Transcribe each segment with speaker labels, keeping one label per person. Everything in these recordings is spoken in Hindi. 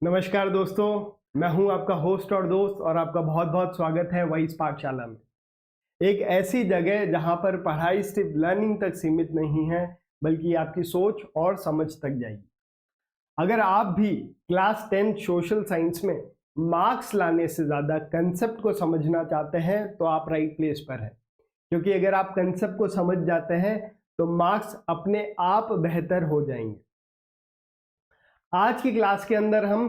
Speaker 1: नमस्कार दोस्तों, मैं हूं आपका होस्ट और दोस्त और आपका बहुत बहुत स्वागत है वाइस पाठशाला में। एक ऐसी जगह जहां पर पढ़ाई सिर्फ लर्निंग तक सीमित नहीं है बल्कि आपकी सोच और समझ तक जाएगी। अगर आप भी क्लास 10 सोशल साइंस में मार्क्स लाने से ज़्यादा कंसेप्ट को समझना चाहते हैं तो आप राइट प्लेस पर हैं, क्योंकि अगर आप कंसेप्ट को समझ जाते हैं तो मार्क्स अपने आप बेहतर हो जाएंगे। आज की क्लास के अंदर हम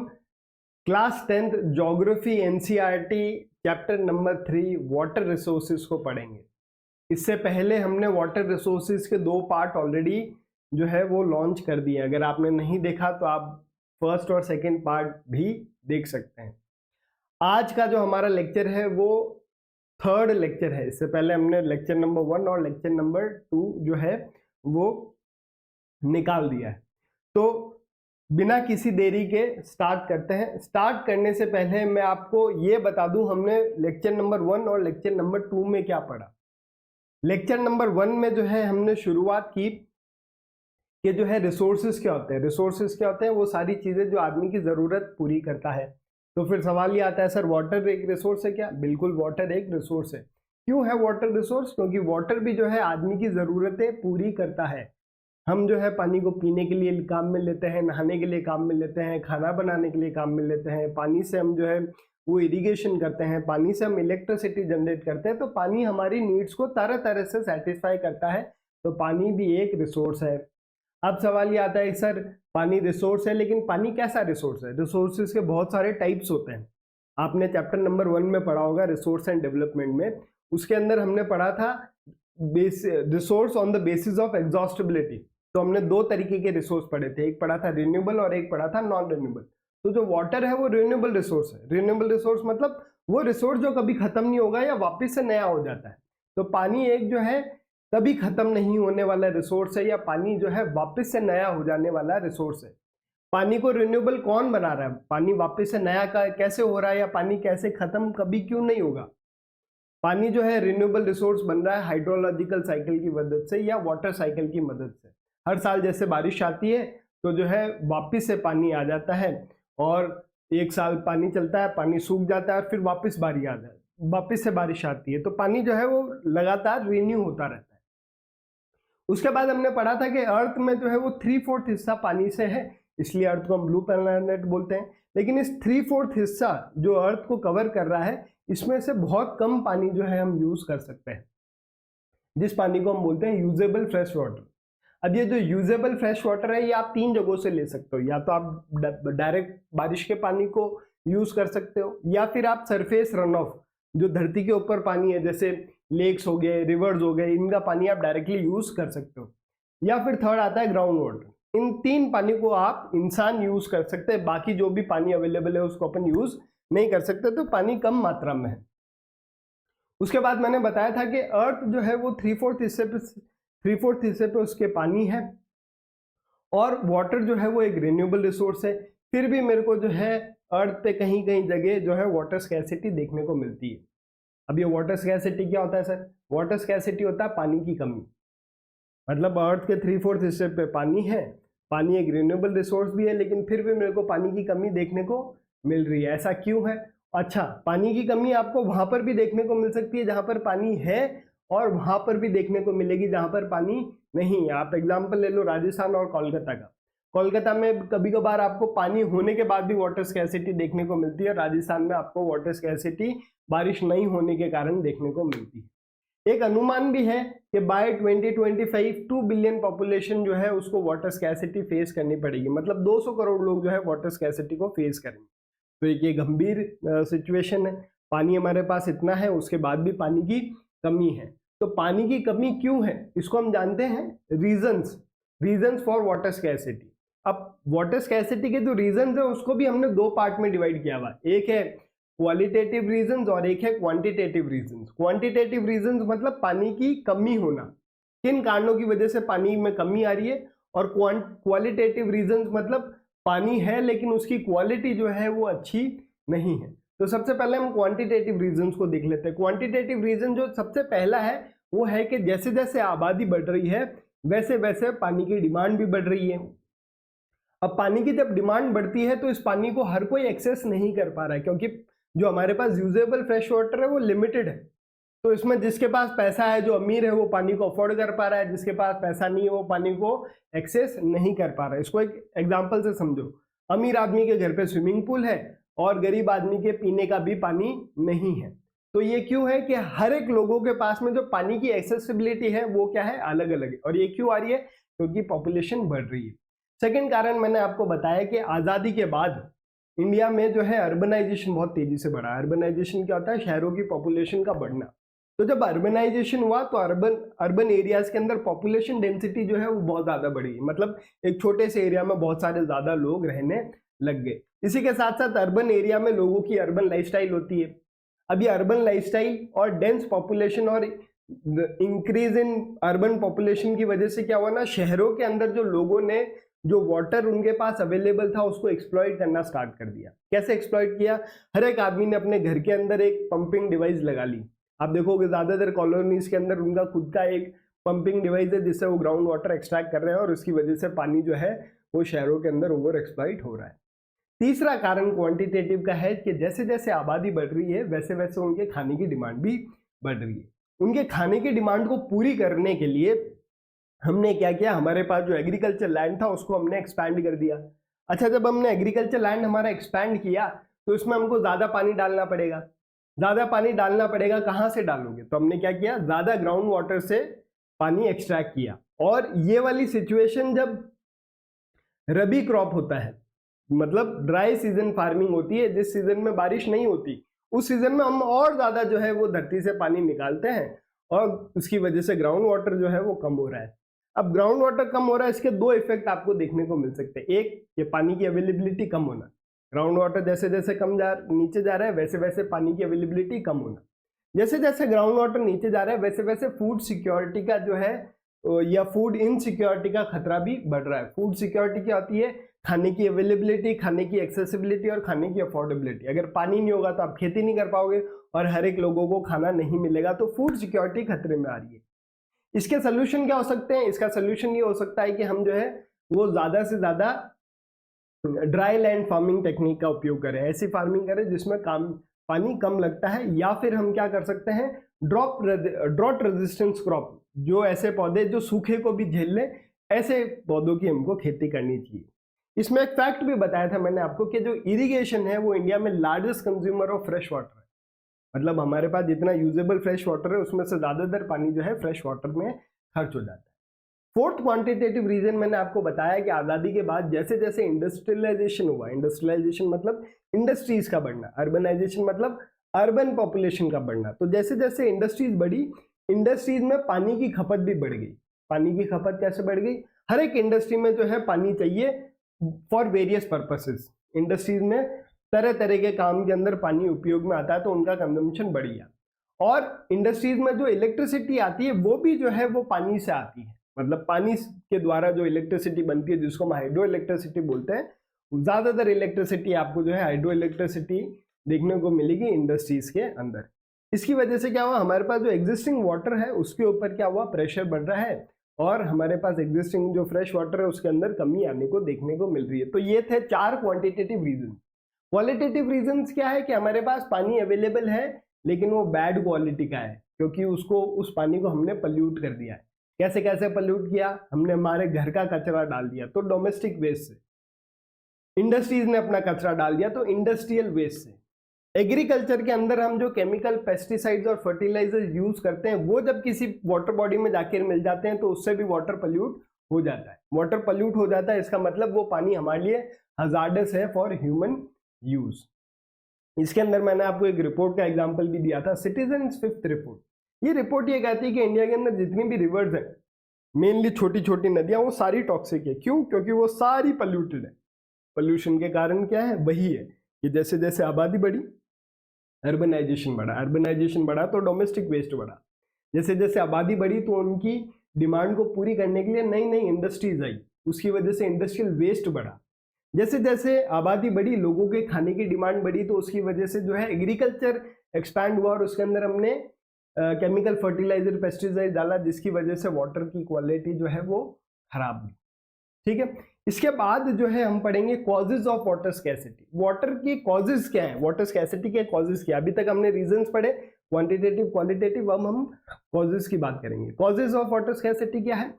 Speaker 1: class 10th geography NCERT chapter number 3 water resources को पढ़ेंगे। इससे पहले हमने वाटर रिसोर्सेज के 2 पार्ट ऑलरेडी जो है वो लॉन्च कर दिए। अगर आपने नहीं देखा तो आप फर्स्ट और सेकंड पार्ट भी देख सकते हैं। आज का जो हमारा लेक्चर है वो थर्ड लेक्चर है। इससे पहले हमने लेक्चर नंबर 1 और लेक्चर नंबर 2 जो है वो निकाल दिया है। तो बिना किसी देरी के स्टार्ट करते हैं। स्टार्ट करने से पहले मैं आपको ये बता दूं, हमने लेक्चर नंबर 1 और लेक्चर नंबर 2 में क्या पढ़ा। लेक्चर नंबर 1 में जो है हमने शुरुआत की कि जो है रिसोर्सेज क्या होते हैं। रिसोर्सेज क्या होते हैं? वो सारी चीजें जो आदमी की जरूरत पूरी करता है। तो फिर सवाल ये आता है, सर वाटर एक रिसोर्स है क्या? बिल्कुल, वाटर एक रिसोर्स है। क्यों है वाटर रिसोर्स? क्योंकि वाटर भी जो है आदमी की जरूरतें पूरी करता है। हम जो है पानी को पीने के लिए काम में लेते हैं, नहाने के लिए काम में लेते हैं, खाना बनाने के लिए काम में लेते हैं। पानी से हम जो है वो इरिगेशन करते हैं, पानी से हम इलेक्ट्रिसिटी जनरेट करते हैं। तो पानी हमारी नीड्स को तरह तरह से सेटिस्फाई करता है। तो पानी भी एक रिसोर्स है। अब सवाल ये आता है, सर पानी रिसोर्स है, लेकिन पानी कैसा रिसोर्स है? रिसोर्सेज के बहुत सारे टाइप्स होते हैं। आपने चैप्टर नंबर 1 में पढ़ा होगा रिसोर्स एंड डेवलपमेंट में। उसके अंदर हमने पढ़ा था resource on the basis of exhaustibility. तो हमने 2 तरीके के रिसोर्स पढ़े थे, एक पढ़ा था रिन्यूएबल और एक पढ़ा था नॉन रिन्यूएबल। तो जो वाटर है वो रिन्यूएबल रिसोर्स है। रिन्यूएबल रिसोर्स मतलब वो रिसोर्स जो कभी खत्म नहीं होगा या वापस से नया हो जाता है। तो पानी एक जो है कभी खत्म नहीं होने वाला रिसोर्स है, या पानी जो है वापस से नया हो जाने वाला रिसोर्स है। पानी को रिन्यूएबल कौन बना रहा है? पानी वापस से नया कैसे हो रहा है, या पानी कैसे खत्म कभी क्यों नहीं होगा? पानी जो है रिन्यूएबल रिसोर्स बन रहा है हाइड्रोलॉजिकल साइकिल की मदद से या वाटर साइकिल की मदद से। हर साल जैसे बारिश आती है तो जो है वापस से पानी आ जाता है, और एक साल पानी चलता है, पानी सूख जाता है, फिर वापस वापस से बारिश आती है। तो पानी जो है वो लगातार रिन्यू होता रहता है। उसके बाद हमने पढ़ा था कि अर्थ में जो है वो 3/4 हिस्सा पानी से है, इसलिए अर्थ को हम ब्लू प्लैनेट बोलते हैं। लेकिन इस 3/4 हिस्सा जो अर्थ को कवर कर रहा है, इसमें से बहुत कम पानी जो है हम यूज कर सकते हैं, जिस पानी को हम बोलते हैं यूजेबल फ्रेश वाटर। अब ये जो यूजेबल फ्रेश वाटर है ये आप 3 जगहों से ले सकते हो। या तो आप डायरेक्ट बारिश के पानी को यूज कर सकते हो, या फिर आप सरफेस रन ऑफ, जो धरती के ऊपर पानी है जैसे लेक्स हो गए, रिवर्स हो गए, इनका पानी आप डायरेक्टली यूज कर सकते हो। या फिर थर्ड आता है ग्राउंड वाटर। इन 3 पानी को आप इंसान यूज कर सकते हैं, बाकी जो भी पानी अवेलेबल है उसको अपन यूज नहीं कर सकते। तो पानी कम मात्रा में है। उसके बाद मैंने बताया था कि अर्थ जो है वो 3/4 हिस्से पे उसके पानी है, और वाटर जो है वो एक रिन्यूएबल रिसोर्स है। फिर भी मेरे को जो है अर्थ पे कहीं कहीं जगह जो है वाटर स्कैर्सिटी देखने को मिलती है। अब ये वाटर स्कैर्सिटी क्या होता है सर? वाटर स्कैर्सिटी होता है पानी की कमी। मतलब अर्थ के 3/4 हिस्से पे पानी है, पानी एक रिन्यूएबल रिसोर्स भी है, लेकिन फिर भी मेरे को पानी की कमी देखने को मिल रही है। ऐसा क्यों है? अच्छा, पानी की कमी आपको वहां पर भी देखने को मिल सकती है जहां पर पानी है, और वहां पर भी देखने को मिलेगी जहां पर पानी नहीं है। आप एग्जांपल ले लो राजस्थान और कोलकाता का। कोलकाता में कभी कभार आपको पानी होने के बाद भी वाटर स्कैर्सिटी देखने को मिलती है, राजस्थान में आपको वाटर स्कैर्सिटी बारिश नहीं होने के कारण देखने को मिलती है। एक अनुमान भी है कि बाय 2025 2 बिलियन पॉपुलेशन जो है उसको वाटर स्कैर्सिटी फेस करनी पड़ेगी। मतलब 200 करोड़ लोग जो है वाटर स्कैर्सिटी को फेस करेंगे। तो एक ये गंभीर सिचुएशन है। पानी हमारे पास इतना है, उसके बाद भी पानी की कमी है। तो पानी की कमी क्यों है इसको हम जानते हैं, रीजंस फॉर वाटर स्कैर्सिटी। अब वाटर स्कैर्सिटी के जो रीजंस है उसको भी हमने 2 पार्ट में डिवाइड किया हुआ। एक है क्वालिटेटिव रीजंस और एक है क्वांटिटेटिव रीजंस। क्वांटिटेटिव रीजंस मतलब पानी की कमी होना, किन कारणों की वजह से पानी में कमी आ रही है, और क्वालिटेटिव रीजंस मतलब पानी है लेकिन उसकी क्वालिटी जो है वो अच्छी नहीं है। तो सबसे पहले हम क्वांटिटेटिव रीजंस को देख लेते हैं। क्वांटिटेटिव रीजन जो सबसे पहला है वो है कि जैसे जैसे आबादी बढ़ रही है वैसे वैसे पानी की डिमांड भी बढ़ रही है। अब पानी की जब डिमांड बढ़ती है तो इस पानी को हर कोई एक्सेस नहीं कर पा रहा है, क्योंकि जो हमारे पास यूजेबल फ्रेश वाटर है वो लिमिटेड है। तो इसमें जिसके पास पैसा है, जो अमीर है, वो पानी को अफोर्ड कर पा रहा है, जिसके पास पैसा नहीं है वो पानी को एक्सेस नहीं कर पा रहा है। इसको एक एग्जांपल से समझो, अमीर आदमी के घर पे स्विमिंग पूल है और गरीब आदमी के पीने का भी पानी नहीं है। तो ये क्यों है कि हर एक लोगों के पास में जो पानी की एक्सेसिबिलिटी है वो क्या है, अलग अलग है। और ये क्यों आ रही है, क्योंकि पॉपुलेशन बढ़ रही है। सेकेंड कारण मैंने आपको बताया कि आजादी के बाद इंडिया में जो है अर्बनाइजेशन बहुत तेजी से बढ़ा। अर्बनाइजेशन क्या होता है, शहरों की पॉपुलेशन का बढ़ना। तो जब अर्बनाइजेशन हुआ तो अर्बन एरियाज के अंदर पॉपुलेशन डेंसिटी जो है वो बहुत ज्यादा बढ़ी, मतलब एक छोटे से एरिया में बहुत सारे ज्यादा लोग रहने लग गए। इसी के साथ साथ अर्बन एरिया में लोगों की अर्बन लाइफस्टाइल होती है। अब ये अर्बन लाइफस्टाइल और डेंस पॉपुलेशन और इंक्रीज इन अर्बन पॉपुलेशन की वजह से क्या हुआ ना, शहरों के अंदर जो लोगों ने जो वाटर उनके पास अवेलेबल था उसको एक्सप्लॉइट करना स्टार्ट कर दिया। कैसे एक्सप्लॉइट किया, हर एक आदमी ने अपने घर के अंदर एक पंपिंग डिवाइस लगा ली। आप देखोगे ज्यादातर कॉलोनीज के अंदर उनका खुद का एक पंपिंग डिवाइस है जिससे वो ग्राउंड वाटर एक्सट्रैक्ट कर रहे हैं और उसकी वजह से पानी जो है वो शहरों के अंदर ओवर एक्सप्लॉइट हो रहा है। तीसरा कारण क्वांटिटेटिव का है कि जैसे जैसे आबादी बढ़ रही है वैसे वैसे उनके खाने की डिमांड भी बढ़ रही है। उनके खाने की डिमांड को पूरी करने के लिए हमने क्या किया, हमारे पास जो एग्रीकल्चर लैंड था उसको हमने एक्सपैंड कर दिया। अच्छा, जब हमने एग्रीकल्चर लैंड हमारा एक्सपैंड किया तो इसमें हमको ज्यादा पानी डालना पड़ेगा। ज्यादा पानी डालना पड़ेगा, कहां से डालोगे, तो हमने क्या किया, ज्यादा ग्राउंड वाटर से पानी एक्सट्रैक्ट किया। और ये वाली सिचुएशन जब रबी क्रॉप होता है, मतलब ड्राई सीजन फार्मिंग होती है, जिस सीजन में बारिश नहीं होती, उस सीजन में हम और ज्यादा जो है वो धरती से पानी निकालते हैं और उसकी वजह से ग्राउंड वाटर जो है वो कम हो रहा है। अब ग्राउंड वाटर कम हो रहा है, इसके दो इफेक्ट आपको देखने को मिल सकते हैं। एक, ये पानी की अवेलेबिलिटी कम होना, ग्राउंड वाटर जैसे जैसे नीचे जा रहा है वैसे वैसे पानी की अवेलेबिलिटी कम होना। जैसे जैसे ग्राउंड वाटर नीचे जा रहा है वैसे वैसे फूड सिक्योरिटी का जो है या फूड इनसिक्योरिटी का खतरा भी बढ़ रहा है। फूड सिक्योरिटी क्या होती है, खाने की अवेलेबिलिटी, खाने की एक्सेसिबिलिटी और खाने की अफोर्डेबिलिटी। अगर पानी नहीं होगा तो आप खेती नहीं कर पाओगे और हर एक लोगों को खाना नहीं मिलेगा, तो फूड सिक्योरिटी खतरे में आ रही है। इसके सोल्यूशन क्या हो सकते हैं, इसका सोल्यूशन ये हो सकता है कि हम जो है वो ज्यादा से ज्यादा ड्राई लैंड फार्मिंग टेक्निक का उपयोग करें। ऐसी फार्मिंग करें जिसमें पानी कम लगता है। या फिर हम क्या कर सकते हैं, ड्रॉट रेजिस्टेंस क्रॉप, जो ऐसे पौधे जो सूखे को भी झेल लें, ऐसे पौधों की हमको खेती करनी चाहिए। इसमें एक फैक्ट भी बताया था मैंने आपको कि जो इरिगेशन है वो इंडिया में largest consumer of fresh water है। मतलब हमारे पास जितना यूजेबल फ्रेश वाटर है उसमें से ज्यादातर पानी जो है फ्रेश वाटर में खर्च हो जाता है। फोर्थ क्वांटिटेटिव रीजन मैंने आपको बताया कि आजादी के बाद जैसे जैसे इंडस्ट्रियलाइजेशन हुआ, इंडस्ट्रियलाइजेशन मतलब इंडस्ट्रीज का बढ़ना, अर्बनाइजेशन मतलब अर्बन पॉपुलेशन का बढ़ना, तो जैसे जैसे इंडस्ट्रीज बढ़ी, इंडस्ट्रीज में पानी की खपत भी बढ़ गई। पानी की खपत कैसे बढ़ गई, हर एक इंडस्ट्री में जो है पानी चाहिए फॉर वेरियस पर्पसेस। इंडस्ट्रीज में तरह तरह के काम के अंदर पानी उपयोग में आता है, तो उनका कंजम्पशन बढ़ गया। और इंडस्ट्रीज में जो इलेक्ट्रिसिटी आती है वो भी जो है वो पानी से आती है, मतलब पानी के द्वारा जो इलेक्ट्रिसिटी बनती है जिसको हम हाइड्रो इलेक्ट्रिसिटी बोलते हैं। ज्यादातर इलेक्ट्रिसिटी आपको जो है हाइड्रो इलेक्ट्रिसिटी देखने को मिलेगी इंडस्ट्रीज के अंदर। इसकी वजह से क्या हुआ, हमारे पास जो एग्जिस्टिंग वाटर है उसके ऊपर क्या हुआ, प्रेशर बढ़ रहा है और हमारे पास एग्जिस्टिंग जो फ्रेश वाटर है उसके अंदर कमी आने को देखने को मिल रही है। तो ये थे 4 क्वांटिटेटिव रीजन। क्वालिटेटिव रीजंस क्या है कि हमारे पास पानी अवेलेबल है लेकिन वो बैड क्वालिटी का है, क्योंकि उस पानी को हमने पल्यूट कर दिया है। कैसे कैसे पल्यूट किया, हमने हमारे घर का कचरा डाल दिया तो डोमेस्टिक वेस्ट से, इंडस्ट्रीज ने अपना कचरा डाल दिया तो इंडस्ट्रियल वेस्ट से, एग्रीकल्चर के अंदर हम जो केमिकल पेस्टिसाइड्स और फर्टिलाइजर्स यूज करते हैं वो जब किसी वाटर बॉडी में जाकर मिल जाते हैं तो उससे भी वाटर पल्यूट हो जाता है। वाटर पल्यूट हो जाता है, इसका मतलब वो पानी हमारे लिए हजार्डस है फॉर ह्यूमन यूज। इसके अंदर मैंने आपको एक रिपोर्ट का एग्जांपल भी दिया था, सिटीजन्स 5th रिपोर्ट। ये रिपोर्ट ये कहती है कि इंडिया के अंदर जितनी भी रिवर्स है, मेनली छोटी छोटी नदियां, वो सारी टॉक्सिक है। क्यों, क्योंकि वो सारी पल्यूटेड है। पॉल्यूशन के कारण क्या है, वही है कि जैसे जैसे आबादी बढ़ी, अर्बनाइजेशन बढ़ा, अर्बनाइजेशन बढ़ा तो डोमेस्टिक वेस्ट बढ़ा। जैसे जैसे आबादी बढ़ी तो उनकी डिमांड को पूरी करने के लिए नई नई इंडस्ट्रीज आई, उसकी वजह से इंडस्ट्रियल वेस्ट बढ़ा। जैसे जैसे आबादी बढ़ी, लोगों के खाने की डिमांड बढ़ी, तो उसकी वजह से जो है एग्रीकल्चर एक्सपैंड हुआ और उसके अंदर हमने केमिकल फर्टिलाइजर पेस्टिसाइड डाला, जिसकी वजह से वाटर की क्वालिटी जो है वो खराब हुई। ठीक है। इसके बाद जो है हम पढ़ेंगे causes of water scarcity. Water की कॉजेज क्या है, वाटर स्कैसिटी के कॉजेज क्या है। अभी तक हमने रीजंस पढ़े, क्वांटिटेटिव क्वालिटेटिव, अब हम कॉजेज की बात करेंगे। कॉजेज ऑफ वाटर स्कैसिटी क्या है?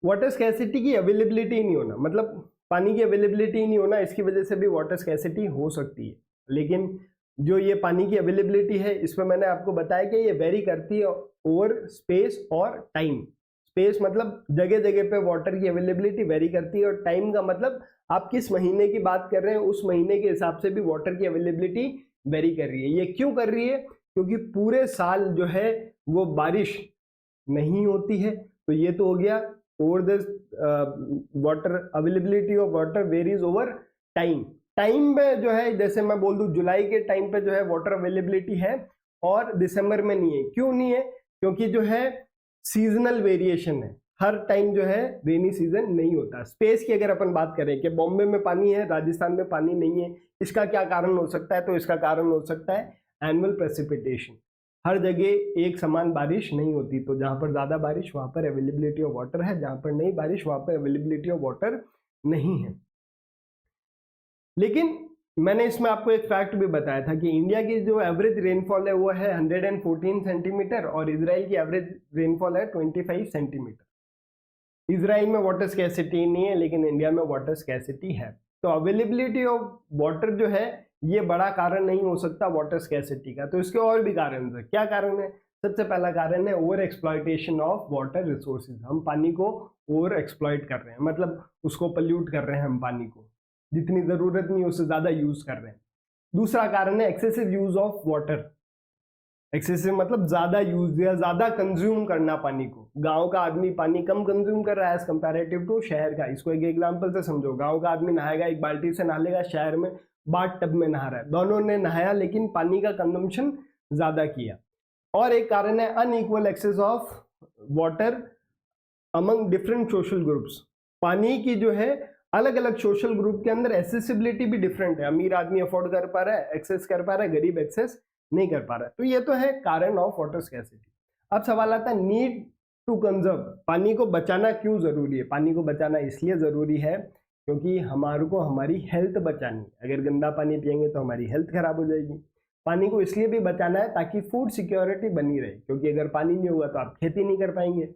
Speaker 1: वाटर स्कैसिटी की अवेलेबिलिटी नहीं होना, मतलब पानी की अवेलेबिलिटी नहीं होना, इसकी वजह से भी वाटर स्कैसिटी हो सकती है। लेकिन जो ये पानी की अवेलेबिलिटी है, इसमें मैंने आपको बताया कि ये वेरी करती है ओवर स्पेस और टाइम। स्पेस मतलब जगह जगह पे वाटर की अवेलेबिलिटी वेरी करती है, और टाइम का मतलब आप किस महीने की बात कर रहे हैं, उस महीने के हिसाब से भी वाटर की अवेलेबिलिटी वेरी कर रही है। ये क्यों कर रही है? क्योंकि पूरे साल जो है वो बारिश नहीं होती है। तो ये तो हो गया over the water availability of water varies over time. Time में जो है, जैसे मैं बोल दूं जुलाई के टाइम पे जो है वाटर अवेलेबिलिटी है और दिसंबर में नहीं है। क्यों नहीं है? क्योंकि जो है सीजनल वेरिएशन है, हर टाइम जो है रेनी सीजन नहीं होता। स्पेस की अगर अपन बात करें कि बॉम्बे में पानी है, राजस्थान में पानी नहीं है, इसका क्या कारण हो सकता है? तो इसका कारण हो सकता है एनुअल प्रेसिपिटेशन। हर जगह एक समान बारिश नहीं होती, तो जहां पर ज्यादा बारिश वहां पर अवेलेबिलिटी ऑफ वाटर है, जहां पर नहीं बारिश वहां पर अवेलेबिलिटी ऑफ वाटर नहीं है। लेकिन मैंने इसमें आपको एक फैक्ट भी बताया था कि इंडिया की जो एवरेज रेनफॉल है वो है 114 सेंटीमीटर और इजराइल की एवरेज रेनफॉल है 25 सेंटीमीटर। इजराइल में वाटर स्कैसिटी नहीं है, लेकिन इंडिया में वाटर स्कैसिटी है। तो अवेलेबिलिटी ऑफ वाटर जो है ये बड़ा कारण नहीं हो सकता वाटर स्कैसिटी का। तो इसके और भी कारण है। क्या कारण है? सबसे पहला कारण है over exploitation of water resources. हम पानी को ओवर एक्सप्लॉयट कर रहे हैं, मतलब उसको पल्यूट कर रहे हैं, हम पानी को जितनी जरूरत नहीं उससे ज्यादा यूज कर रहे हैं। दूसरा कारण है excessive use of water. Excessive मतलब ज्यादा यूज या ज्यादा कंज्यूम करना पानी को। गांव का आदमी पानी कम कंज्यूम कर रहा है एज कंपैरेटिव टू शहर का। इसको एक एग्जांपल से समझो। गांव का आदमी नहाएगा एक बाल्टी से नहा लेगा, शहर में बाथ टब में नहा रहा है। दोनों ने नहाया लेकिन पानी का कंजम्पशन ज्यादा किया। और एक कारण है unequal access of water among different social groups. पानी की जो है अलग अलग सोशल ग्रुप के अंदर एक्सेसिबिलिटी भी डिफरेंट है। अमीर आदमी अफोर्ड कर पा रहा है, एक्सेस कर पा रहा है, गरीब एक्सेस नहीं कर पा रहा है। तो ये तो है कारण ऑफ वाटर स्कैसिटी। अब सवाल आता है नीड टू कंजर्व। पानी को बचाना क्यों जरूरी है? पानी को बचाना इसलिए जरूरी है क्योंकि हमारे को हमारी हेल्थ बचानी है। अगर गंदा पानी पियेंगे तो हमारी हेल्थ खराब हो जाएगी। पानी को इसलिए भी बचाना है ताकि फूड सिक्योरिटी बनी रहे, क्योंकि अगर पानी नहीं होगा तो आप खेती नहीं कर पाएंगे।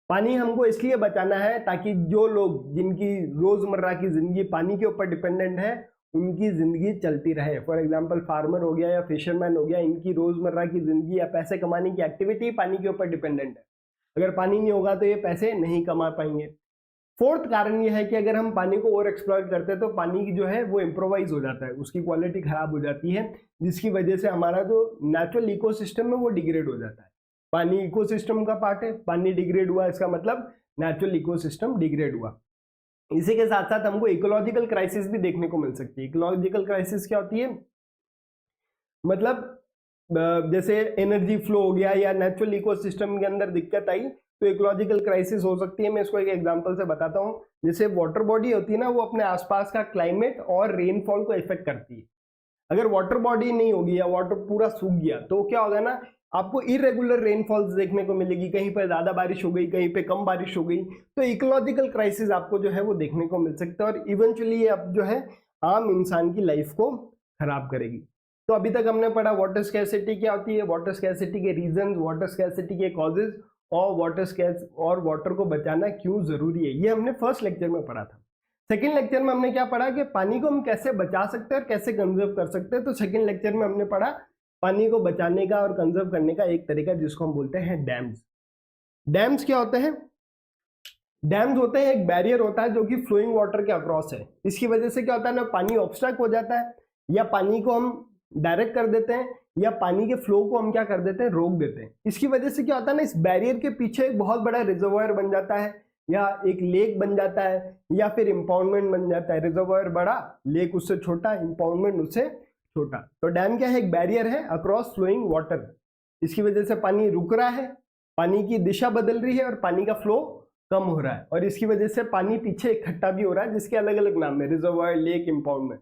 Speaker 1: पानी हमको इसलिए बचाना है ताकि जो लोग जिनकी रोजमर्रा की जिंदगी पानी के ऊपर डिपेंडेंट है उनकी जिंदगी चलती रहे। फॉर एग्जांपल फार्मर हो गया या फिशरमैन हो गया, इनकी रोजमर्रा की जिंदगी या पैसे कमाने की एक्टिविटी पानी के ऊपर डिपेंडेंट है। अगर पानी नहीं होगा तो ये पैसे नहीं कमा पाएंगे। फोर्थ कारण ये है कि अगर हम पानी को ओवर एक्सप्लॉइट करते हैं तो पानी की जो है वो इम्प्रोवाइज हो जाता है, उसकी क्वालिटी खराब हो जाती है, जिसकी वजह से हमारा जो नेचुरल इकोसिस्टम है वो डिग्रेड हो जाता है। पानी इकोसिस्टम का पार्ट है, पानी डिग्रेड हुआ इसका मतलब नेचुरल इकोसिस्टम डिग्रेड हुआ। इसी के साथ साथ हमको इकोलॉजिकल क्राइसिस भी देखने को मिल सकती है। इकोलॉजिकल क्राइसिस क्या होती है? मतलब जैसे एनर्जी फ्लो हो गया या नेचुरल इकोसिस्टम के अंदर दिक्कत आई तो इकोलॉजिकल क्राइसिस हो सकती है। मैं इसको एक एग्जांपल से बताता हूँ। जैसे वाटर बॉडी होती है ना, वो अपने आसपास का क्लाइमेट और रेनफॉल को इफेक्ट करती है। अगर वाटर बॉडी नहीं होगी या वाटर पूरा सूख गया तो क्या होगा ना, आपको इरेगुलर रेनफॉल्स देखने को मिलेगी। कहीं पर ज्यादा बारिश हो गई, कहीं पे कम बारिश हो गई, तो इकोलॉजिकल क्राइसिस आपको जो है वो देखने को मिल सकता है और इवेंचुअली अब जो है आम इंसान की लाइफ को खराब करेगी। तो अभी तक हमने पढ़ा वाटर स्कैरसिटी क्या होती है, वाटर स्कैरसिटी के रीजन, वाटर स्कैरसिटी के कॉजेज और वाटर को बचाना क्यों जरूरी है। ये हमने फर्स्ट लेक्चर में पढ़ा था। सेकेंड लेक्चर में हमने क्या पढ़ा कि पानी को हम कैसे बचा सकते हैं और कैसे कंजर्व कर सकते हैं। तो सेकेंड लेक्चर में हमने पढ़ा पानी को बचाने का और कंजर्व करने का एक तरीका जिसको हम बोलते हैं डैम्स। डैम्स क्या होते हैं? डैम्स होते हैं एक बैरियर होता है जो कि फ्लोइंग वाटर के अक्रॉस है। इसकी वजह से क्या होता है ना, पानी ऑब्स्ट्रक्ट हो जाता है, या पानी को हम डायरेक्ट कर देते हैं, या पानी के फ्लो को हम क्या कर देते हैं, रोक देते हैं। इसकी वजह से क्या होता है ना, इस बैरियर के पीछे एक बहुत बड़ा रिजर्वायर बन जाता है, या एक लेक बन जाता है, या फिर इंपाउंडमेंट बन जाता है। रिजर्वायर बड़ा, लेक उससे छोटा, इंपाउंडमेंट उससे छोटा। तो डैम क्या है? एक बैरियर है अक्रॉस फ्लोइंग वाटर। इसकी वजह से पानी रुक रहा है, पानी की दिशा बदल रही है और पानी का फ्लो कम हो रहा है, और इसकी वजह से पानी पीछे इकट्ठा भी हो रहा है जिसके अलग अलग नाम है, रिजर्वायर, लेक, इंपाउंडमेंट।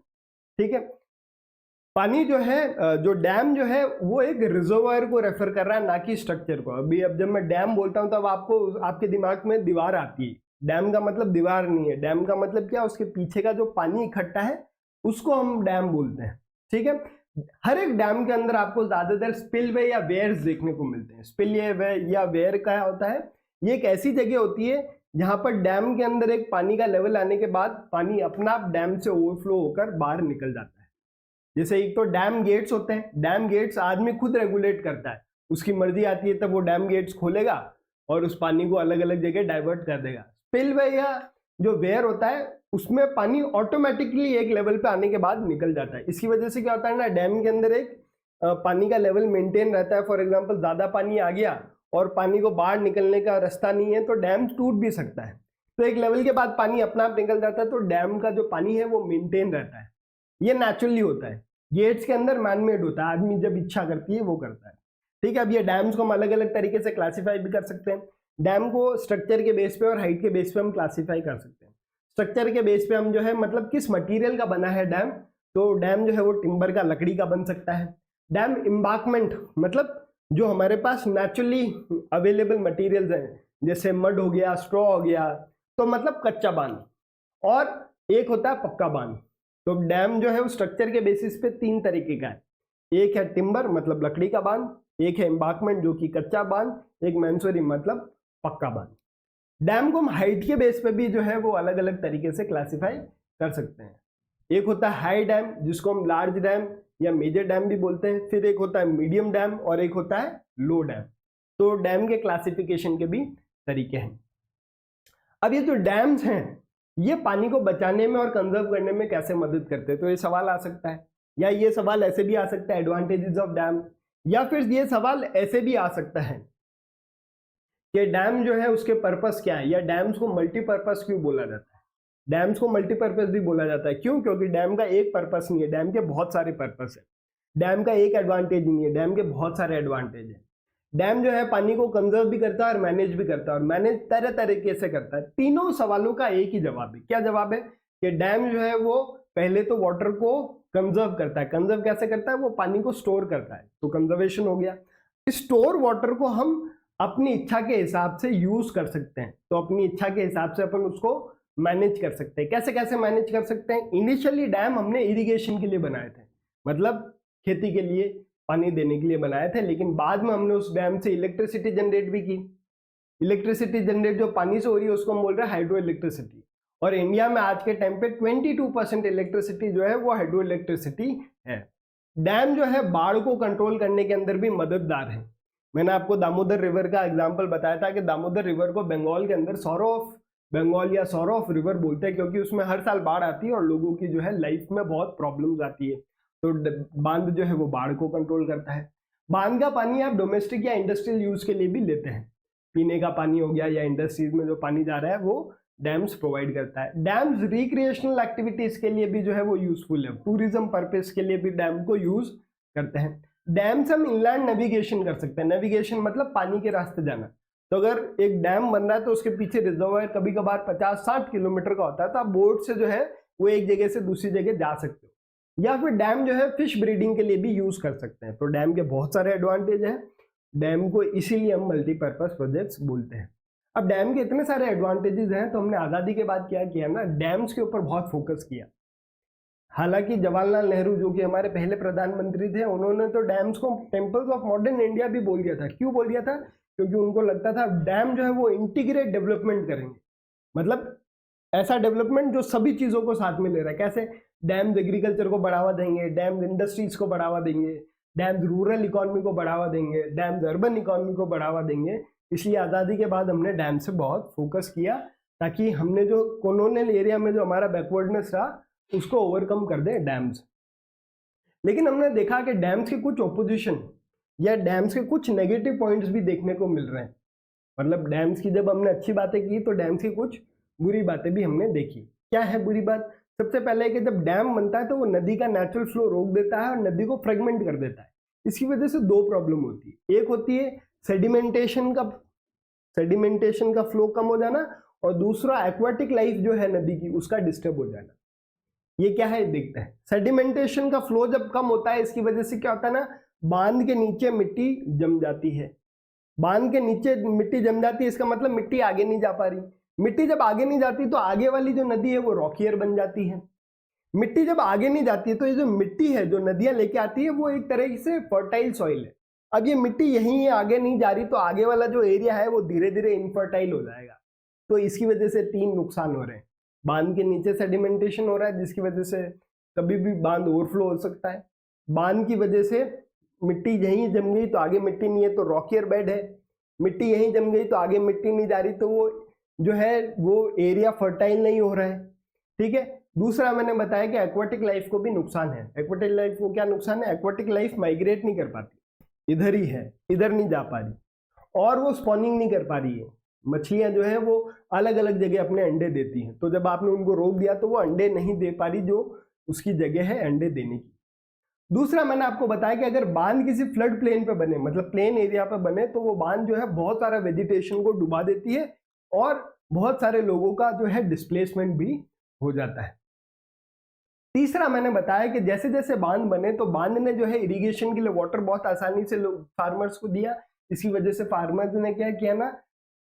Speaker 1: ठीक है। पानी जो है, जो डैम जो है वो एक रिजर्वायर को रेफर कर रहा है, ना कि स्ट्रक्चर को। अभी अब जब मैं डैम बोलता हूं तब आपको आपके दिमाग में दीवार आती है, डैम का मतलब दीवार नहीं है, डैम का मतलब क्या, उसके पीछे का जो पानी इकट्ठा है उसको हम डैम बोलते हैं। ठीक है, हर एक डैम के अंदर आपको ज्यादातर स्पिलवे या वेयर्स देखने को मिलते हैं। स्पिल या वेयर क्या होता है, ये एक ऐसी जगह होती है जहां पर डैम के अंदर एक पानी का लेवल आने के बाद पानी अपना आप डैम से ओवरफ्लो होकर बाहर निकल जाता है। जैसे एक तो डैम गेट्स होते हैं, डैम गेट्स आदमी खुद रेगुलेट करता है, उसकी मर्जी आती है तब वो डैम गेट्स खोलेगा और उस पानी को अलग अलग जगह डाइवर्ट कर देगा। स्पिलवे या जो वेयर होता है उसमें पानी ऑटोमेटिकली एक लेवल पे आने के बाद निकल जाता है। इसकी वजह से क्या होता है ना, डैम के अंदर एक पानी का लेवल मेंटेन रहता है। फॉर एग्जांपल ज्यादा पानी आ गया और पानी को बाहर निकलने का रास्ता नहीं है तो डैम टूट भी सकता है, तो एक लेवल के बाद पानी अपना आप निकल जाता है, तो डैम का जो पानी है वो मेंटेन रहता है। ये नेचुरली होता है, गेट्स के अंदर मैनमेड होता है, आदमी जब इच्छा करती है वो करता है। ठीक है, अब ये डैम्स को हम अलग अलग तरीके से क्लासीफाई भी कर सकते हैं। डैम को स्ट्रक्चर के बेस पे और हाइट के बेस पे हम क्लासीफाई कर सकते हैं। स्ट्रक्चर के बेस पे हम जो है मतलब किस मटेरियल का बना है डैम, तो डैम जो है वो टिम्बर का, लकड़ी का बन सकता है। डैम एम्बांकमेंट मतलब जो हमारे पास नेचुरली अवेलेबल मटेरियल्स हैं, जैसे मड हो गया, स्ट्रॉ हो गया, तो मतलब कच्चा बांध, और एक होता है पक्का बांध। तो डैम जो है वो स्ट्रक्चर के बेसिस पे तीन तरीके का है, एक है टिम्बर मतलब लकड़ी का बांध, एक है एम्बांकमेंट जो कि कच्चा बांध, एक मैंसोरी मतलब पक्का बांध। डैम को हम हाइट के बेस पे भी जो है वो अलग अलग तरीके से क्लासिफाई कर सकते हैं। एक होता है हाई डैम जिसको हम लार्ज डैम या मेजर डैम भी बोलते हैं, फिर एक होता है मीडियम डैम और एक होता है लो डैम। तो डैम के क्लासिफिकेशन के भी तरीके हैं। अब ये जो डैम्स हैं ये पानी को बचाने में और कंजर्व करने में कैसे मदद करते हैं, तो ये सवाल आ सकता है, या ये सवाल ऐसे भी आ सकता है एडवांटेजेस ऑफ डैम, या फिर ये सवाल ऐसे भी आ सकता है कि डैम जो है उसके पर्पस क्या है, या डैम्स को मल्टीपर्पस क्यों बोला जाता है। डैम्स को मल्टीपर्पस भी बोला जाता है, क्यों, क्योंकि डैम का एक पर्पस नहीं है, डैम के बहुत सारे पर्पस है। डैम का एक एडवांटेज नहीं है, डैम के बहुत सारे एडवांटेज है। डैम जो है पानी को कंजर्व भी करता है और मैनेज भी करता है, और मैनेज तरह तरीके से करता है। तीनों सवालों का एक ही जवाब है। क्या जवाब है कि डैम जो है वो पहले तो वाटर को कंजर्व करता है। कंजर्व कैसे करता है, वो पानी को स्टोर करता है, तो कंजर्वेशन हो गया। स्टोर वाटर को हम अपनी इच्छा के हिसाब से यूज कर सकते हैं, तो अपनी इच्छा के हिसाब से अपन उसको मैनेज कर सकते हैं। कैसे कैसे मैनेज कर सकते हैं, इनिशियली डैम हमने इरिगेशन के लिए बनाए थे, मतलब खेती के लिए पानी देने के लिए बनाए थे, लेकिन बाद में हमने उस डैम से इलेक्ट्रिसिटी जनरेट भी की। इलेक्ट्रिसिटी जनरेट जो पानी से हो रही है उसको हम बोल रहे हैं हाइड्रो इलेक्ट्रिसिटी, और इंडिया में आज के टाइम पे 22% इलेक्ट्रिसिटी जो है वो हाइड्रो इलेक्ट्रिसिटी है। डैम जो है बाढ़ को कंट्रोल करने के अंदर भी मददगार है। मैंने आपको दामोदर रिवर का एग्जाम्पल बताया था कि दामोदर रिवर को बंगाल के अंदर सौर ऑफ बंगाल या सौर ऑफ रिवर बोलते हैं, क्योंकि उसमें हर साल बाढ़ आती है और लोगों की जो है लाइफ में बहुत प्रॉब्लम्स आती है। तो बांध जो है वो बाढ़ को कंट्रोल करता है। बांध का पानी आप डोमेस्टिक या इंडस्ट्रियल यूज के लिए भी लेते हैं, पीने का पानी हो गया या इंडस्ट्रीज में जो पानी जा रहा है वो डैम्स प्रोवाइड करता है। डैम्स रिक्रिएशनल एक्टिविटीज के लिए भी जो है वो यूजफुल है, टूरिज्म पर्पस के लिए भी डैम को यूज करते हैं। डैम से हम इनलैंड नेविगेशन कर सकते हैं। नेविगेशन मतलब पानी के रास्ते जाना। तो अगर एक डैम बन रहा है तो उसके पीछे रिजर्वायर कभी कभार 50-60 किलोमीटर का होता है, तो आप बोट से जो है वो एक जगह से दूसरी जगह जा सकते हो। या फिर डैम जो है फिश ब्रीडिंग के लिए भी यूज कर सकते हैं। तो डैम के बहुत सारे एडवांटेज हैं, डैम को इसीलिए हम मल्टीपर्पज प्रोजेक्ट्स बोलते हैं। अब डैम के इतने सारे एडवांटेजेस हैं, तो हमने आज़ादी के बाद क्या किया ना, डैम्स के ऊपर बहुत फोकस किया। हालांकि जवाहरलाल नेहरू जो कि हमारे पहले प्रधानमंत्री थे, उन्होंने तो डैम्स को टेम्पल्स ऑफ मॉडर्न इंडिया भी बोल दिया था। क्यों बोल दिया था, क्योंकि उनको लगता था डैम जो है वो इंटीग्रेट डेवलपमेंट करेंगे, मतलब ऐसा डेवलपमेंट जो सभी चीज़ों को साथ में ले रहा है। कैसे, डैम्स एग्रीकल्चर को बढ़ावा देंगे, डैम्स इंडस्ट्रीज को बढ़ावा देंगे, डैम्स रूरल इकोनॉमी को बढ़ावा देंगे, डैम्स अर्बन इकोनॉमी को बढ़ावा देंगे। इसलिए आज़ादी के बाद हमने डैम से बहुत फोकस किया, ताकि हमने जो कॉलोनियल एरिया में जो हमारा बैकवर्डनेस रहा उसको ओवरकम कर दे डैम्स। लेकिन हमने देखा कि डैम्स के कुछ ओपोजिशन या डैम्स के कुछ नेगेटिव पॉइंट्स भी देखने को मिल रहे हैं। मतलब डैम्स की जब हमने अच्छी बातें की तो डैम्स की कुछ बुरी बातें भी हमने देखी। क्या है बुरी बात, सबसे पहले कि जब डैम बनता है तो वो नदी का नेचुरल फ्लो रोक देता है और नदी को फ्रेगमेंट कर देता है। इसकी वजह से दो प्रॉब्लम होती है। एक होती है सेडिमेंटेशन का फ्लो कम हो जाना, और दूसरा एक्वाटिक लाइफ जो है नदी की उसका डिस्टर्ब हो जाना। ये क्या है देखते हैं। सेडिमेंटेशन का फ्लो जब कम होता है, इसकी वजह से क्या होता है ना, बांध के नीचे मिट्टी जम जाती है। बांध के नीचे मिट्टी जम जाती है, इसका मतलब मिट्टी आगे नहीं जा पा रही। मिट्टी जब आगे नहीं जाती तो आगे वाली जो नदी है वो रॉकियर बन जाती है। मिट्टी जब आगे नहीं जाती है तो ये जो मिट्टी है जो नदियां लेके आती है वो एक तरह से फर्टाइल सॉइल है। अब ये मिट्टी यहीं आगे नहीं जा रही तो आगे वाला जो एरिया है वो धीरे धीरे इनफर्टाइल हो जाएगा। तो इसकी वजह से 3 नुकसान हो रहे हैं। बांध के नीचे सेडिमेंटेशन हो रहा है जिसकी वजह से कभी भी बांध ओवरफ्लो हो सकता है। बांध की वजह से मिट्टी यहीं जम गई तो आगे मिट्टी नहीं है तो रॉकियर बेड है। मिट्टी यहीं जम गई तो आगे मिट्टी नहीं जा रही तो वो जो है वो एरिया फर्टाइल नहीं हो रहा है। ठीक है। दूसरा मैंने बताया कि एक्वाटिक लाइफ को भी नुकसान है। एक्वाटिक लाइफ को क्या नुकसान है? एक्वाटिक लाइफ माइग्रेट नहीं कर पाती, इधर ही है, इधर नहीं जा पा रही, और वो स्पॉनिंग नहीं कर पा रही है। मछलियां जो है वो अलग अलग जगह अपने अंडे देती हैं, तो जब आपने उनको रोक दिया तो वो अंडे नहीं दे पा रही जो उसकी जगह है अंडे देने की। दूसरा मैंने आपको बताया कि अगर बांध किसी फ्लड प्लेन पे बने, मतलब प्लेन एरिया पे बने, तो वो बांध जो है बहुत सारा वेजिटेशन को डुबा देती है और बहुत सारे लोगों का जो है डिस्प्लेसमेंट भी हो जाता है। तीसरा मैंने बताया कि जैसे जैसे बांध बने तो बांध ने जो है इरिगेशन के लिए वाटर बहुत आसानी से फार्मर्स को दिया। इसी वजह से फार्मर्स ने क्या किया ना,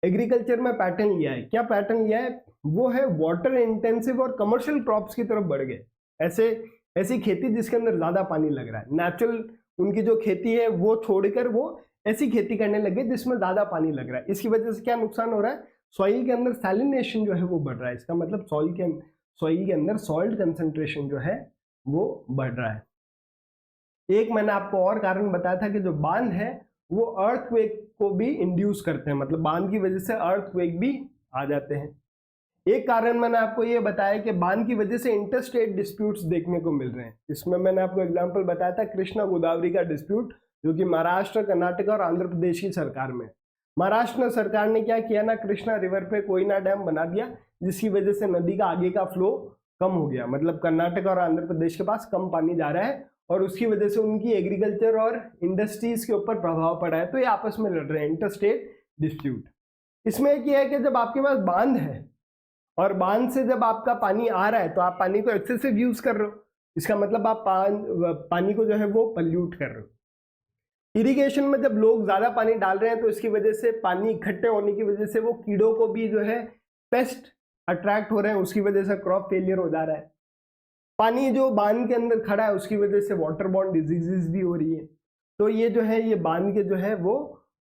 Speaker 1: एग्रीकल्चर में पैटर्न लिया है। क्या पैटर्न लिया है? वो है वाटर इंटेंसिव और कमर्शियल क्रॉप्स की तरफ बढ़ गए। ऐसी खेती जिसके अंदर ज्यादा पानी लग रहा है। नेचुरल उनकी जो खेती है वो छोड़कर वो ऐसी खेती करने लगे जिसमें ज्यादा पानी लग रहा है। इसकी वजह से क्या नुकसान हो रहा है? सॉइल के अंदर सैलिनेशन जो है वो बढ़ रहा है। इसका मतलब सॉइल के अंदर सॉल्ट कंसंट्रेशन जो है वो बढ़ रहा है। एक मैंने आपको और कारण बताया था कि जो बांध है वो अर्थक्वेक को भी इंड्यूस करते हैं, मतलब बांध की वजह से अर्थक्वेक भी आ जाते हैं। एक कारण मैंने आपको ये बताया कि बांध की वजह से इंटरस्टेट डिस्प्यूट्स देखने को मिल रहे हैं। इसमें मैंने आपको एग्जांपल बताया था कृष्णा गोदावरी का डिस्प्यूट, जो कि महाराष्ट्र, कर्नाटक और आंध्र प्रदेश की सरकार में। महाराष्ट्र सरकार ने क्या किया ना, कृष्णा रिवर पे कोयना डैम बना दिया, जिसकी वजह से नदी का आगे का फ्लो कम हो गया। मतलब कर्नाटक और आंध्र प्रदेश के पास कम पानी जा रहा है और उसकी वजह से उनकी एग्रीकल्चर और इंडस्ट्रीज के ऊपर प्रभाव पड़ा है। तो ये आपस में लड़ रहे हैं, इंटरस्टेट डिस्प्यूट। इसमें एक ये है कि जब आपके पास बांध है और बांध से जब आपका पानी आ रहा है तो आप पानी को एक्सेसिव यूज कर रहे हो, इसका मतलब आप पानी को जो है वो पल्यूट कर रहे हो। इरिगेशन में जब लोग ज्यादा पानी डाल रहे हैं तो इसकी वजह से पानी इकट्ठे होने की वजह से वो कीड़ों को भी जो है पेस्ट अट्रैक्ट हो रहे हैं, उसकी वजह से क्रॉप फेलियर हो जा रहा है। पानी जो बांध के अंदर खड़ा है उसकी वजह से वाटर बॉर्न डिजीजेस भी हो रही है। तो ये जो है ये बांध के जो है वो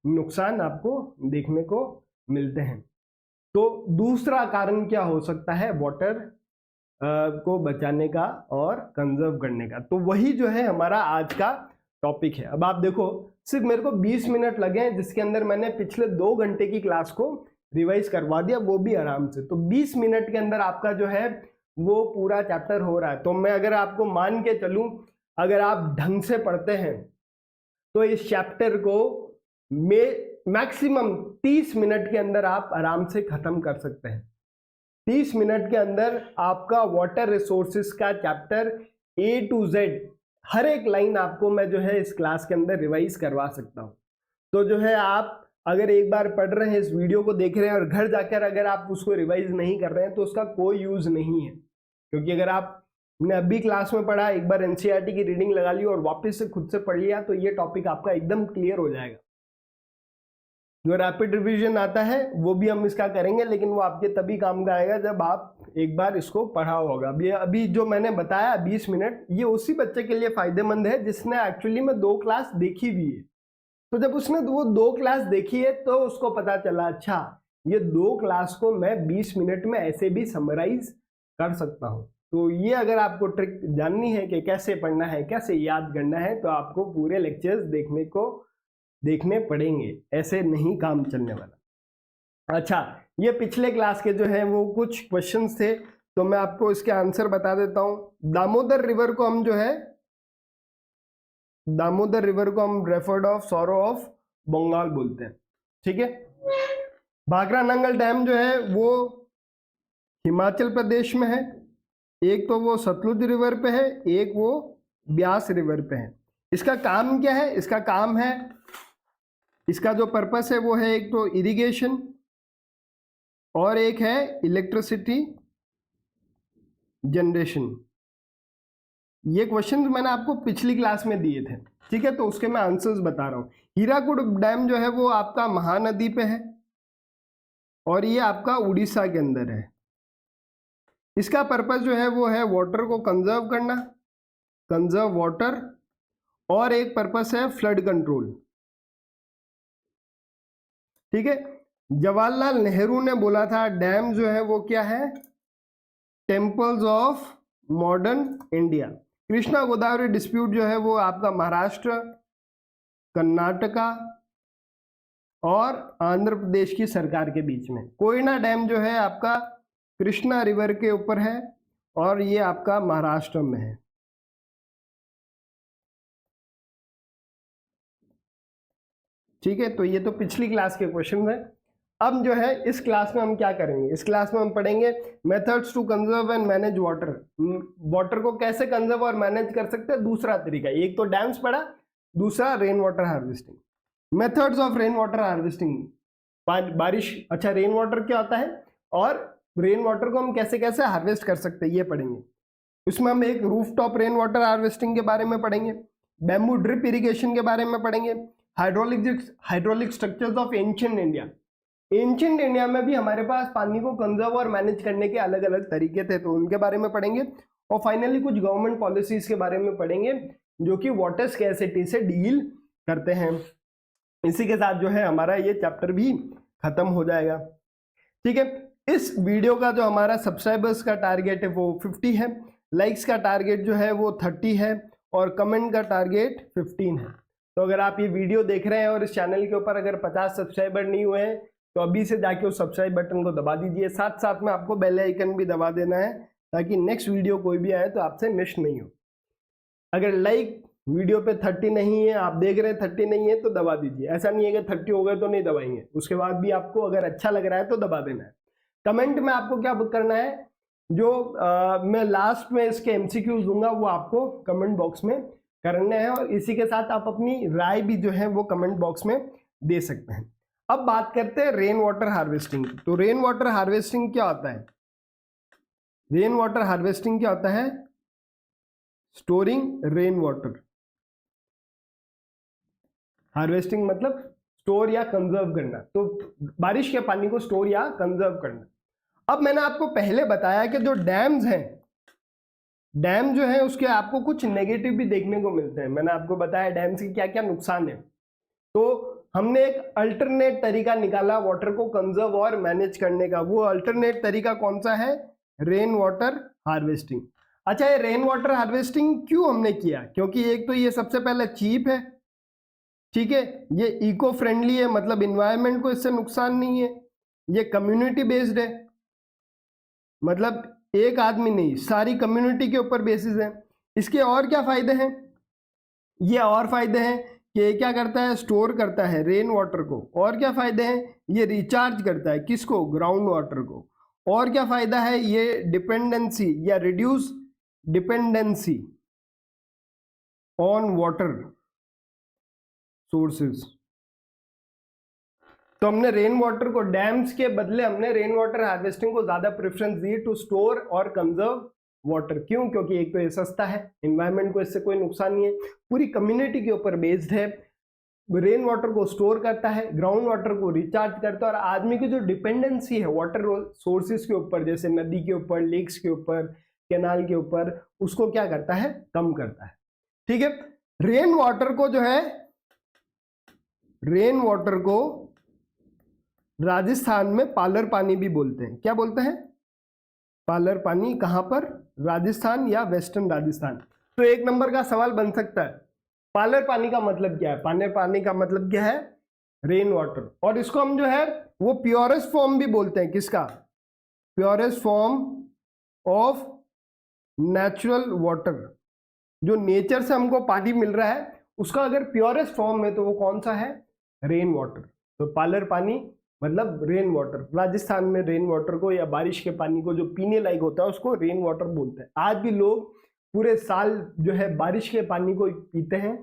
Speaker 1: नुकसान आपको देखने को मिलते हैं। तो दूसरा कारण क्या हो सकता है वाटर को बचाने का और कंजर्व करने का? तो वही जो है हमारा आज का टॉपिक है। अब आप देखो, सिर्फ मेरे को 20 मिनट लगे हैं जिसके अंदर मैंने पिछले 2 घंटे की क्लास को रिवाइज करवा दिया, वो भी आराम से। तो 20 मिनट के अंदर आपका जो है वो पूरा चैप्टर हो रहा है। तो मैं अगर आपको मान के चलूं, अगर आप ढंग से पढ़ते हैं तो इस चैप्टर को मैक्सिमम 30 मिनट के अंदर आप आराम से खत्म कर सकते हैं। 30 मिनट के अंदर आपका वाटर रिसोर्सेस का चैप्टर A to Z हर एक लाइन आपको मैं जो है इस क्लास के अंदर रिवाइज करवा सकता हूं। तो जो है आप अगर एक बार पढ़ रहे हैं, इस वीडियो को देख रहे हैं और घर जाकर अगर आप उसको रिवाइज नहीं कर रहे हैं तो उसका कोई यूज नहीं है। क्योंकि अगर आपने अभी क्लास में पढ़ा, एक बार एनसीईआरटी की रीडिंग लगा ली और वापस से खुद से पढ़ लिया तो ये टॉपिक आपका एकदम क्लियर हो जाएगा। जो रैपिड रिवीजन आता है वो भी हम इसका करेंगे, लेकिन वो आपके तभी काम का आएगा जब आप एक बार इसको पढ़ा होगा। अभी जो मैंने बताया 20 मिनट, ये उसी बच्चे के लिए फायदेमंद है जिसने एक्चुअली में 2 क्लास देखी हुई है। तो जब उसने वो 2 क्लास देखी है तो उसको पता चला, अच्छा ये 2 क्लास को मैं 20 मिनट में ऐसे भी समराइज कर सकता हूँ। तो ये अगर आपको ट्रिक जाननी है कि कैसे पढ़ना है, कैसे याद करना है, तो आपको पूरे लेक्चर्स देखने पड़ेंगे, ऐसे नहीं काम चलने वाला। अच्छा, ये पिछले क्लास के जो है वो कुछ क्वेश्चंस थे, तो मैं आपको इसके आंसर बता देता हूं। दामोदर रिवर को हम referred of sorrow of Bengal बोलते हैं, ठीक है। भाखरा नंगल डैम जो है वो हिमाचल प्रदेश में है। एक तो वो सतलुज रिवर पे है, एक वो ब्यास रिवर पे है। इसका काम क्या है? इसका काम है, इसका जो पर्पस है वो है एक तो इरिगेशन और एक है इलेक्ट्रिसिटी जनरेशन। ये क्वेश्चन मैंने आपको पिछली क्लास में दिए थे, ठीक है, तो उसके मैं आंसर्स बता रहा हूं। हीराकुड डैम जो है वो आपका महानदी पे है, और ये आपका उड़ीसा के अंदर है। इसका पर्पस जो है वो है वाटर को कंजर्व करना, कंजर्व वाटर, और एक पर्पस है फ्लड कंट्रोल। ठीक है, जवाहरलाल नेहरू ने बोला था डैम जो है वो क्या है, temples of modern India. Krishna Godavari dispute जो है वो आपका महाराष्ट्र, कर्नाटका और आंध्र प्रदेश की सरकार के बीच में। कोयना डैम जो है आपका कृष्णा रिवर के ऊपर है और ये आपका महाराष्ट्र में है। ठीक है, तो ये तो पिछली क्लास के क्वेश्चन है। अब जो है इस क्लास में हम क्या करेंगे, इस क्लास में हम पढ़ेंगे methods to conserve and manage water. Water को कैसे कंजर्व और मैनेज कर सकते हैं, दूसरा तरीका। एक तो डैम्स पढ़ा, दूसरा rain water harvesting, methods of rain water harvesting. बारिश, अच्छा रेन वाटर क्या होता है और रेन वाटर को हम कैसे कैसे हार्वेस्ट कर सकते हैं ये पढ़ेंगे। इसमें हम एक रूफटॉप रेन वाटर हार्वेस्टिंग के बारे में पढ़ेंगे, बैम्बू ड्रिप इरिगेशन के बारे में पढ़ेंगे, hydraulic structures of ancient India. Ancient India में भी हमारे पास पानी को कंजर्व और मैनेज करने के अलग अलग तरीके थे, तो उनके बारे में पढ़ेंगे। और फाइनली कुछ गवर्नमेंट पॉलिसीज के बारे में पढ़ेंगे जो कि वाटर स्कैर्सिटी से डील करते हैं। इसी के साथ जो है हमारा ये चैप्टर भी खत्म हो जाएगा। ठीक है, इस वीडियो का जो हमारा सब्सक्राइबर्स का टारगेट है वो 50 है, लाइक्स का टारगेट जो है वो 30 है और कमेंट का टारगेट 15 है। तो अगर आप ये वीडियो देख रहे हैं और इस चैनल के ऊपर अगर 50 सब्सक्राइबर नहीं हुए हैं तो अभी से जाके उस सब्सक्राइब बटन को दबा दीजिए। साथ साथ में आपको बेल आइकन भी दबा देना है ताकि नेक्स्ट वीडियो कोई भी आए तो आपसे मिस नहीं हो। अगर लाइक वीडियो पे 30 नहीं है, आप देख रहे हैं 30 नहीं है तो दबा दीजिए। ऐसा नहीं है कि 30 हो गए तो नहीं दबाएंगे, उसके बाद भी आपको अगर अच्छा लग रहा है तो दबा देना है। कमेंट में आपको क्या करना है, जो मैं लास्ट में इसके एमसीक्यूज दूंगा वो आपको कमेंट बॉक्स में करने हैं और इसी के साथ आप अपनी राय भी जो है वो कमेंट बॉक्स में दे सकते हैं। अब बात करते हैं रेन वाटर हार्वेस्टिंग। तो रेन वाटर हार्वेस्टिंग क्या होता है, रेन वाटर हार्वेस्टिंग क्या होता है, स्टोरिंग रेन वाटर। हार्वेस्टिंग मतलब स्टोर या कंजर्व करना, तो बारिश के पानी को स्टोर या कंजर्व करना। अब मैंने आपको पहले बताया कि जो डैम्स हैं, डैम जो है उसके आपको कुछ नेगेटिव भी देखने को मिलते हैं। मैंने आपको बताया डैम्स के क्या क्या नुकसान है। तो हमने एक अल्टरनेट तरीका निकाला वाटर को कंजर्व और मैनेज करने का। वो अल्टरनेट तरीका कौन सा है, रेन वाटर हार्वेस्टिंग। अच्छा, ये रेन वाटर हार्वेस्टिंग क्यों हमने किया, क्योंकि एक तो ये सबसे पहले चीप है, ठीक है, ये इको फ्रेंडली है, मतलब इन्वायरमेंट को इससे नुकसान नहीं है, ये कम्युनिटी बेस्ड है, मतलब एक आदमी नहीं सारी कम्युनिटी के ऊपर बेसिस है। इसके और क्या फायदे हैं, ये और फायदे हैं कि ये क्या करता है, स्टोर करता है रेन वाटर को। और क्या फायदे हैं, ये रिचार्ज करता है किसको, ग्राउंड वाटर को। और क्या फायदा है, ये डिपेंडेंसी या reduce dependency on water sources. तो हमने रेन वाटर को, डैम्स के बदले हमने रेन वाटर हार्वेस्टिंग को ज्यादा प्रेफरेंस दी टू स्टोर और कंजर्व वाटर। क्यों, क्योंकि एक तो ये सस्ता है, एनवायरनमेंट को इससे कोई नुकसान नहीं है, पूरी कम्युनिटी के ऊपर बेस्ड है, रेन वाटर को स्टोर करता है, ग्राउंड वाटर को रिचार्ज करता है, और आदमी की जो डिपेंडेंसी है वाटर सोर्सेज के ऊपर, जैसे नदी के ऊपर, लेक्स के ऊपर, कैनाल के ऊपर, उसको क्या करता है, कम करता है। ठीक है, रेन वाटर को जो है, रेन वाटर को राजस्थान में पालर पानी भी बोलते हैं। क्या बोलते हैं, पालर पानी। कहां पर, राजस्थान या वेस्टर्न राजस्थान। तो एक नंबर का सवाल बन सकता है, पालर पानी का मतलब क्या है। पालर पानी का मतलब क्या है, रेन वाटर। और इसको हम जो है वो प्योरेस्ट फॉर्म भी बोलते हैं, किसका, purest form of natural water. जो नेचर से हमको पानी मिल रहा है उसका अगर प्योरेस्ट फॉर्म है तो वो कौन सा है, रेन वाटर। तो पालर पानी मतलब रेन वाटर। राजस्थान में रेन वाटर को या बारिश के पानी को जो पीने लायक होता है उसको रेन वाटर बोलते हैं। आज भी लोग पूरे साल जो है बारिश के पानी को पीते हैं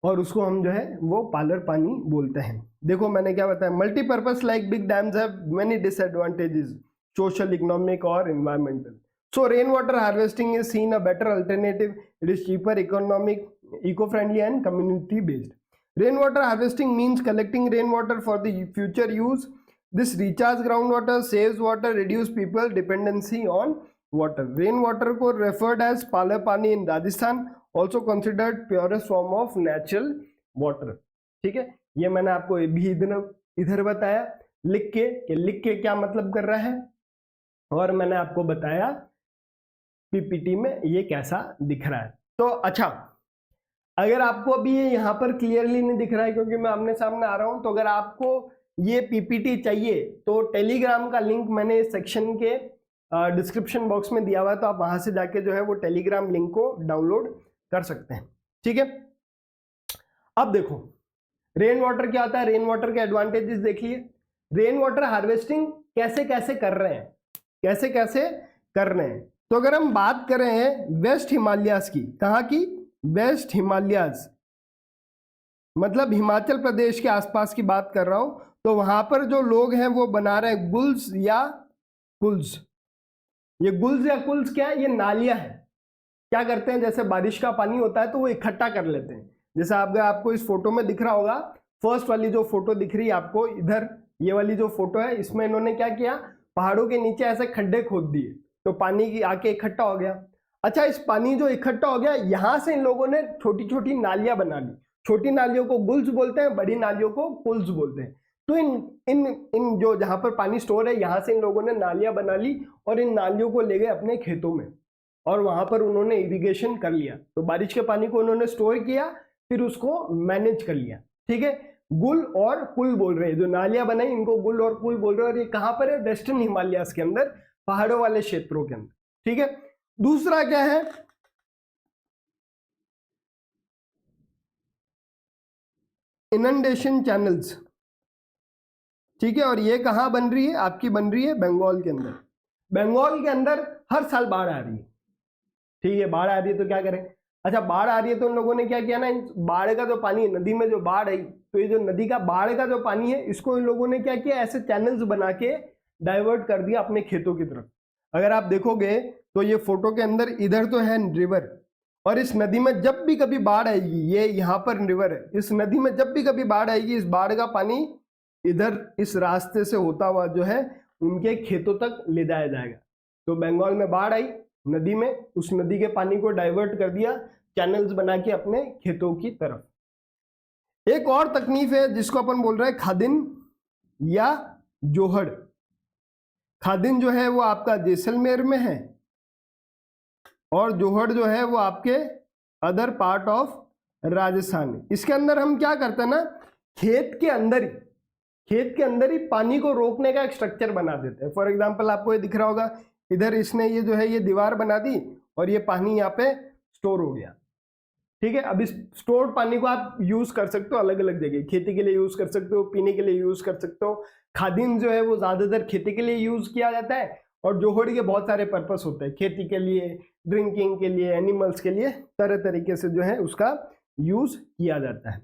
Speaker 1: और उसको हम जो है वो पालर पानी बोलते हैं। देखो मैंने क्या बताया, multipurpose like big dams have many disadvantages, social, economic और environmental. So rainwater harvesting is seen a better alternative. It is cheaper, economic, eco-friendly and community based. Rainwater harvesting means collecting rainwater for the future use. This recharge ground water, saves water, reduce people dependency on water. Rain water को referred as pale pani in Rajasthan, also considered purest form of natural water. ठीक है, ये मैंने आपको भी इधर बताया लिख के कि लिख के क्या मतलब कर रहा है, और मैंने आपको बताया पीपीटी में ये कैसा दिख रहा है। तो अच्छा, अगर आपको अभी ये यहाँ पर क्लियरली नहीं दिख रहा है क्योंकि मैं आमने सामने आ रहा हूं, तो अगर आपको ये पीपीटी चाहिए तो टेलीग्राम का लिंक मैंने इस सेक्शन के डिस्क्रिप्शन बॉक्स में दिया हुआ है, तो आप वहां से जाके जो है वो टेलीग्राम लिंक को डाउनलोड कर सकते हैं। ठीक है, अब देखो रेन वाटर क्या होता है, रेन वाटर के एडवांटेजेस देख लिए। रेन वाटर हार्वेस्टिंग कैसे कैसे कर रहे हैं, कैसे कैसे कर रहे हैं। तो अगर हम बात कर रहे हैं वेस्ट हिमालयाज की, कहाँ की, वेस्ट हिमालयाज मतलब हिमाचल प्रदेश के आसपास की बात कर रहा हूं, तो वहां पर जो लोग हैं वो बना रहे हैं गुल्स या कुल्स। ये गुल्स या कुल्स क्या है, ये नालियां हैं। क्या करते हैं, जैसे बारिश का पानी होता है तो वो इकट्ठा कर लेते हैं। जैसे आपको इस फोटो में दिख रहा होगा, फर्स्ट वाली जो फोटो दिख रही है आपको इधर, ये वाली जो फोटो है, इसमें इन्होंने क्या किया, पहाड़ों के नीचे ऐसे खड्डे खोद दिए तो पानी की आके इकट्ठा हो गया। अच्छा, इस पानी जो इकट्ठा हो गया, यहां से इन लोगों ने छोटी छोटी नालियां बना ली। छोटी नालियों को गुल्स बोलते हैं, बड़ी नालियों को कुल्स बोलते हैं। तो इन जो जहां पर पानी स्टोर है, यहां से इन लोगों ने नालियां बना ली और इन नालियों को ले गए अपने खेतों में और वहां पर उन्होंने इरिगेशन कर लिया। तो बारिश के पानी को उन्होंने स्टोर किया, फिर उसको मैनेज कर लिया। ठीक है, गुल और कुल बोल रहे हैं, जो नालियां बनाई इनको गुल और कुल बोल रहे हैं। और ये कहां पर है, वेस्टर्न हिमालयाज के अंदर, पहाड़ों वाले क्षेत्रों के अंदर। ठीक है, दूसरा क्या है, इनंडेशन चैनल्स। ठीक है, और ये कहां बन रही है, आपकी बन रही है बंगाल के अंदर। बंगाल के अंदर हर साल बाढ़ आ रही है। ठीक है, बाढ़ आ रही है तो क्या करें। अच्छा, बाढ़ आ रही है तो उन लोगों ने क्या किया ना, बाढ़ का जो पानी, नदी में जो बाढ़ आई, तो ये जो नदी का बाढ़ का जो पानी है, इसको इन लोगों ने क्या किया, ऐसे चैनल्स बना के डाइवर्ट कर दिया अपने खेतों की तरफ। अगर आप देखोगे तो ये फोटो के अंदर इधर तो है रिवर, और इस नदी में जब भी कभी बाढ़ आएगी, ये यहाँ पर रिवर है, इस नदी में जब भी कभी बाढ़ आएगी, इस बाढ़ का पानी इधर इस रास्ते से होता हुआ जो है उनके खेतों तक ले जाया जाएगा। तो बंगाल में बाढ़ आई नदी में, उस नदी के पानी को डाइवर्ट कर दिया चैनल्स बना के अपने खेतों की तरफ। एक और तकनीक है जिसको अपन बोल रहे हैं खादिन या जोहड़। खादिन जो है वो आपका जैसलमेर में है, और जोहड़ जो है वो आपके अदर पार्ट ऑफ राजस्थान। इसके अंदर हम क्या करते हैं ना, खेत के अंदर ही पानी को रोकने का एक स्ट्रक्चर बना देते हैं। फॉर एग्जांपल आपको ये दिख रहा होगा, इधर इसने ये जो है ये दीवार बना दी और ये पानी यहाँ पे स्टोर हो गया। ठीक है, अब इस स्टोर्ड पानी को आप यूज कर सकते हो अलग अलग जगह, खेती के लिए यूज कर सकते हो, पीने के लिए यूज कर सकते हो। खादिन जो है वो ज्यादातर खेती के लिए यूज किया जाता है, और जोहड़ के बहुत सारे पर्पस होते हैं, खेती के लिए, ड्रिंकिंग के लिए, एनिमल्स के लिए, तरह तरीके से जो है उसका यूज किया जाता है।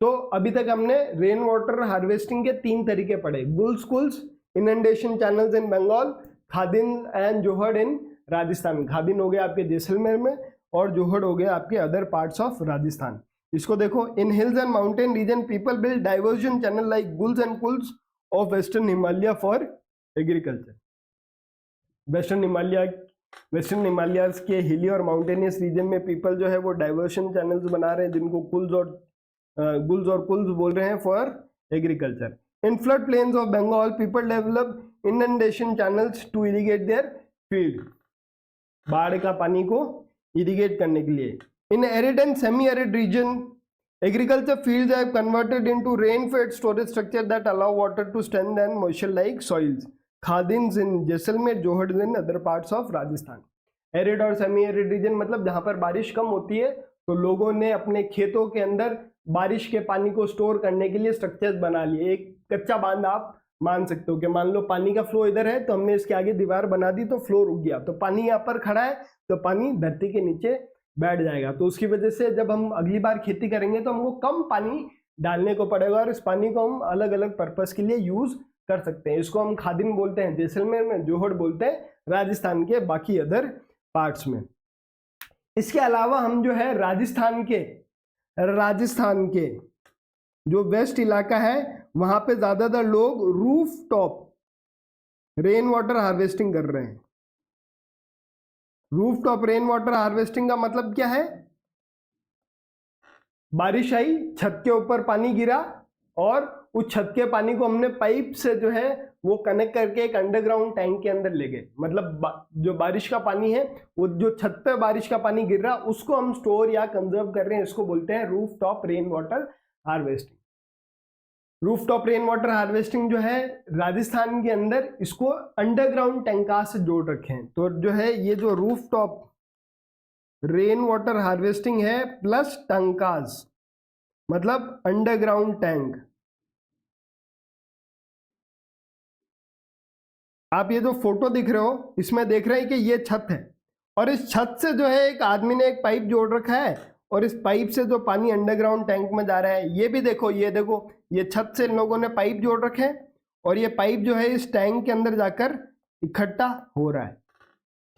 Speaker 1: तो अभी तक हमने रेन वाटर हार्वेस्टिंग के 3 तरीके पढ़े, guls kuls, inundation channels in Bengal, khadin and johad in Rajasthan. Khadin हो गया आपके जैसलमेर में, और जोहड़ हो गया आपके अदर पार्ट्स ऑफ राजस्थान। इसको देखो, in hills and mountain region people build diversion channel like guls and kuls of western Himalaya for agriculture. Western Himalayas के हिली और माउंटेनियस रीजन में पीपल जो है वो डाइवर्शन चैनल्स बना रहे हैं, जिनको गुल्स और कुल्स बोल रहे हैं, for agriculture. In flood plains of Bengal people develop inundation channels to irrigate their field, बाढ़ का पानी को इरिगेट करने के लिए। In arid and semi arid region agriculture fields have converted into rain-fed storage structure that allow water to stand and moisture like soils. Khadins in Jaisalmer, johad in other parts of Rajasthan. Arid और सेमी एरिड रीजन मतलब जहां पर बारिश कम होती है, तो लोगों ने अपने खेतों के अंदर बारिश के पानी को स्टोर करने के लिए स्ट्रक्चर्स बना लिए। एक कच्चा बांध आप मान सकते हो कि मान लो पानी का फ्लो इधर है, तो हमने इसके आगे दीवार बना दी तो फ्लो रुक गया, तो पानी यहाँ पर खड़ा है तो पानी धरती के नीचे बैठ जाएगा। तो उसकी वजह से जब हम अगली बार खेती करेंगे तो हमको कम पानी डालने को पड़ेगा, और इस पानी को हम अलग अलग पर्पस के लिए यूज कर सकते हैं। इसको हम खादिन बोलते हैं जैसलमेर में, जोहड़ बोलते हैं राजस्थान के बाकी अदर पार्ट्स में। इसके अलावा हम जो है राजस्थान के जो वेस्ट इलाका है वहां पे ज्यादातर लोग roof top rain water harvesting कर रहे हैं। Roof top rain water harvesting का मतलब क्या है? बारिश आई, छत के ऊपर पानी गिरा और उस छत के पानी को हमने पाइप से जो है वो कनेक्ट करके एक अंडरग्राउंड टैंक के अंदर ले गए। मतलब जो बारिश का पानी है, वो जो छत पे बारिश का पानी गिर रहा, उसको हम स्टोर या कंजर्व कर रहे हैं, इसको बोलते हैं roof top rain water harvesting. Roof top rain water harvesting जो है राजस्थान के अंदर इसको अंडरग्राउंड टैंकास से जोड़ रखे हैं। तो जो है ये जो roof top rain water harvesting है प्लस टंकास, मतलब अंडरग्राउंड टैंक। आप ये जो फोटो दिख रहे हो इसमें देख रहे हैं कि ये छत है और इस छत से जो है एक आदमी ने एक पाइप जोड़ रखा है और इस पाइप से जो पानी अंडरग्राउंड टैंक में जा रहा है, ये भी देखो, ये देखो, ये छत से इन लोगों ने पाइप जोड़ रखे हैं और ये पाइप जो है इस टैंक के अंदर जाकर इकट्ठा हो रहा है।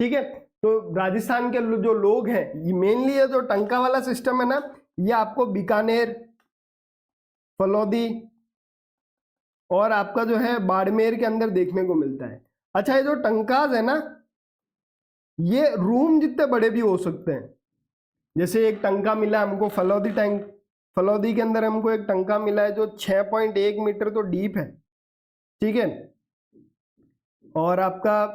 Speaker 1: ठीक है, तो राजस्थान के जो लोग हैं, ये मेनली ये जो टंका वाला सिस्टम है ना, ये आपको बीकानेर, फलौदी और आपका जो है बाड़मेर के अंदर देखने को मिलता है। अच्छा, ये जो टंकाज है ना, ये रूम जितने बड़े भी हो सकते हैं। जैसे एक टंका मिला हमको फलौदी टैंक, फलौदी के अंदर हमको एक टंका मिला है जो 6.1 मीटर तो डीप है, ठीक है, और आपका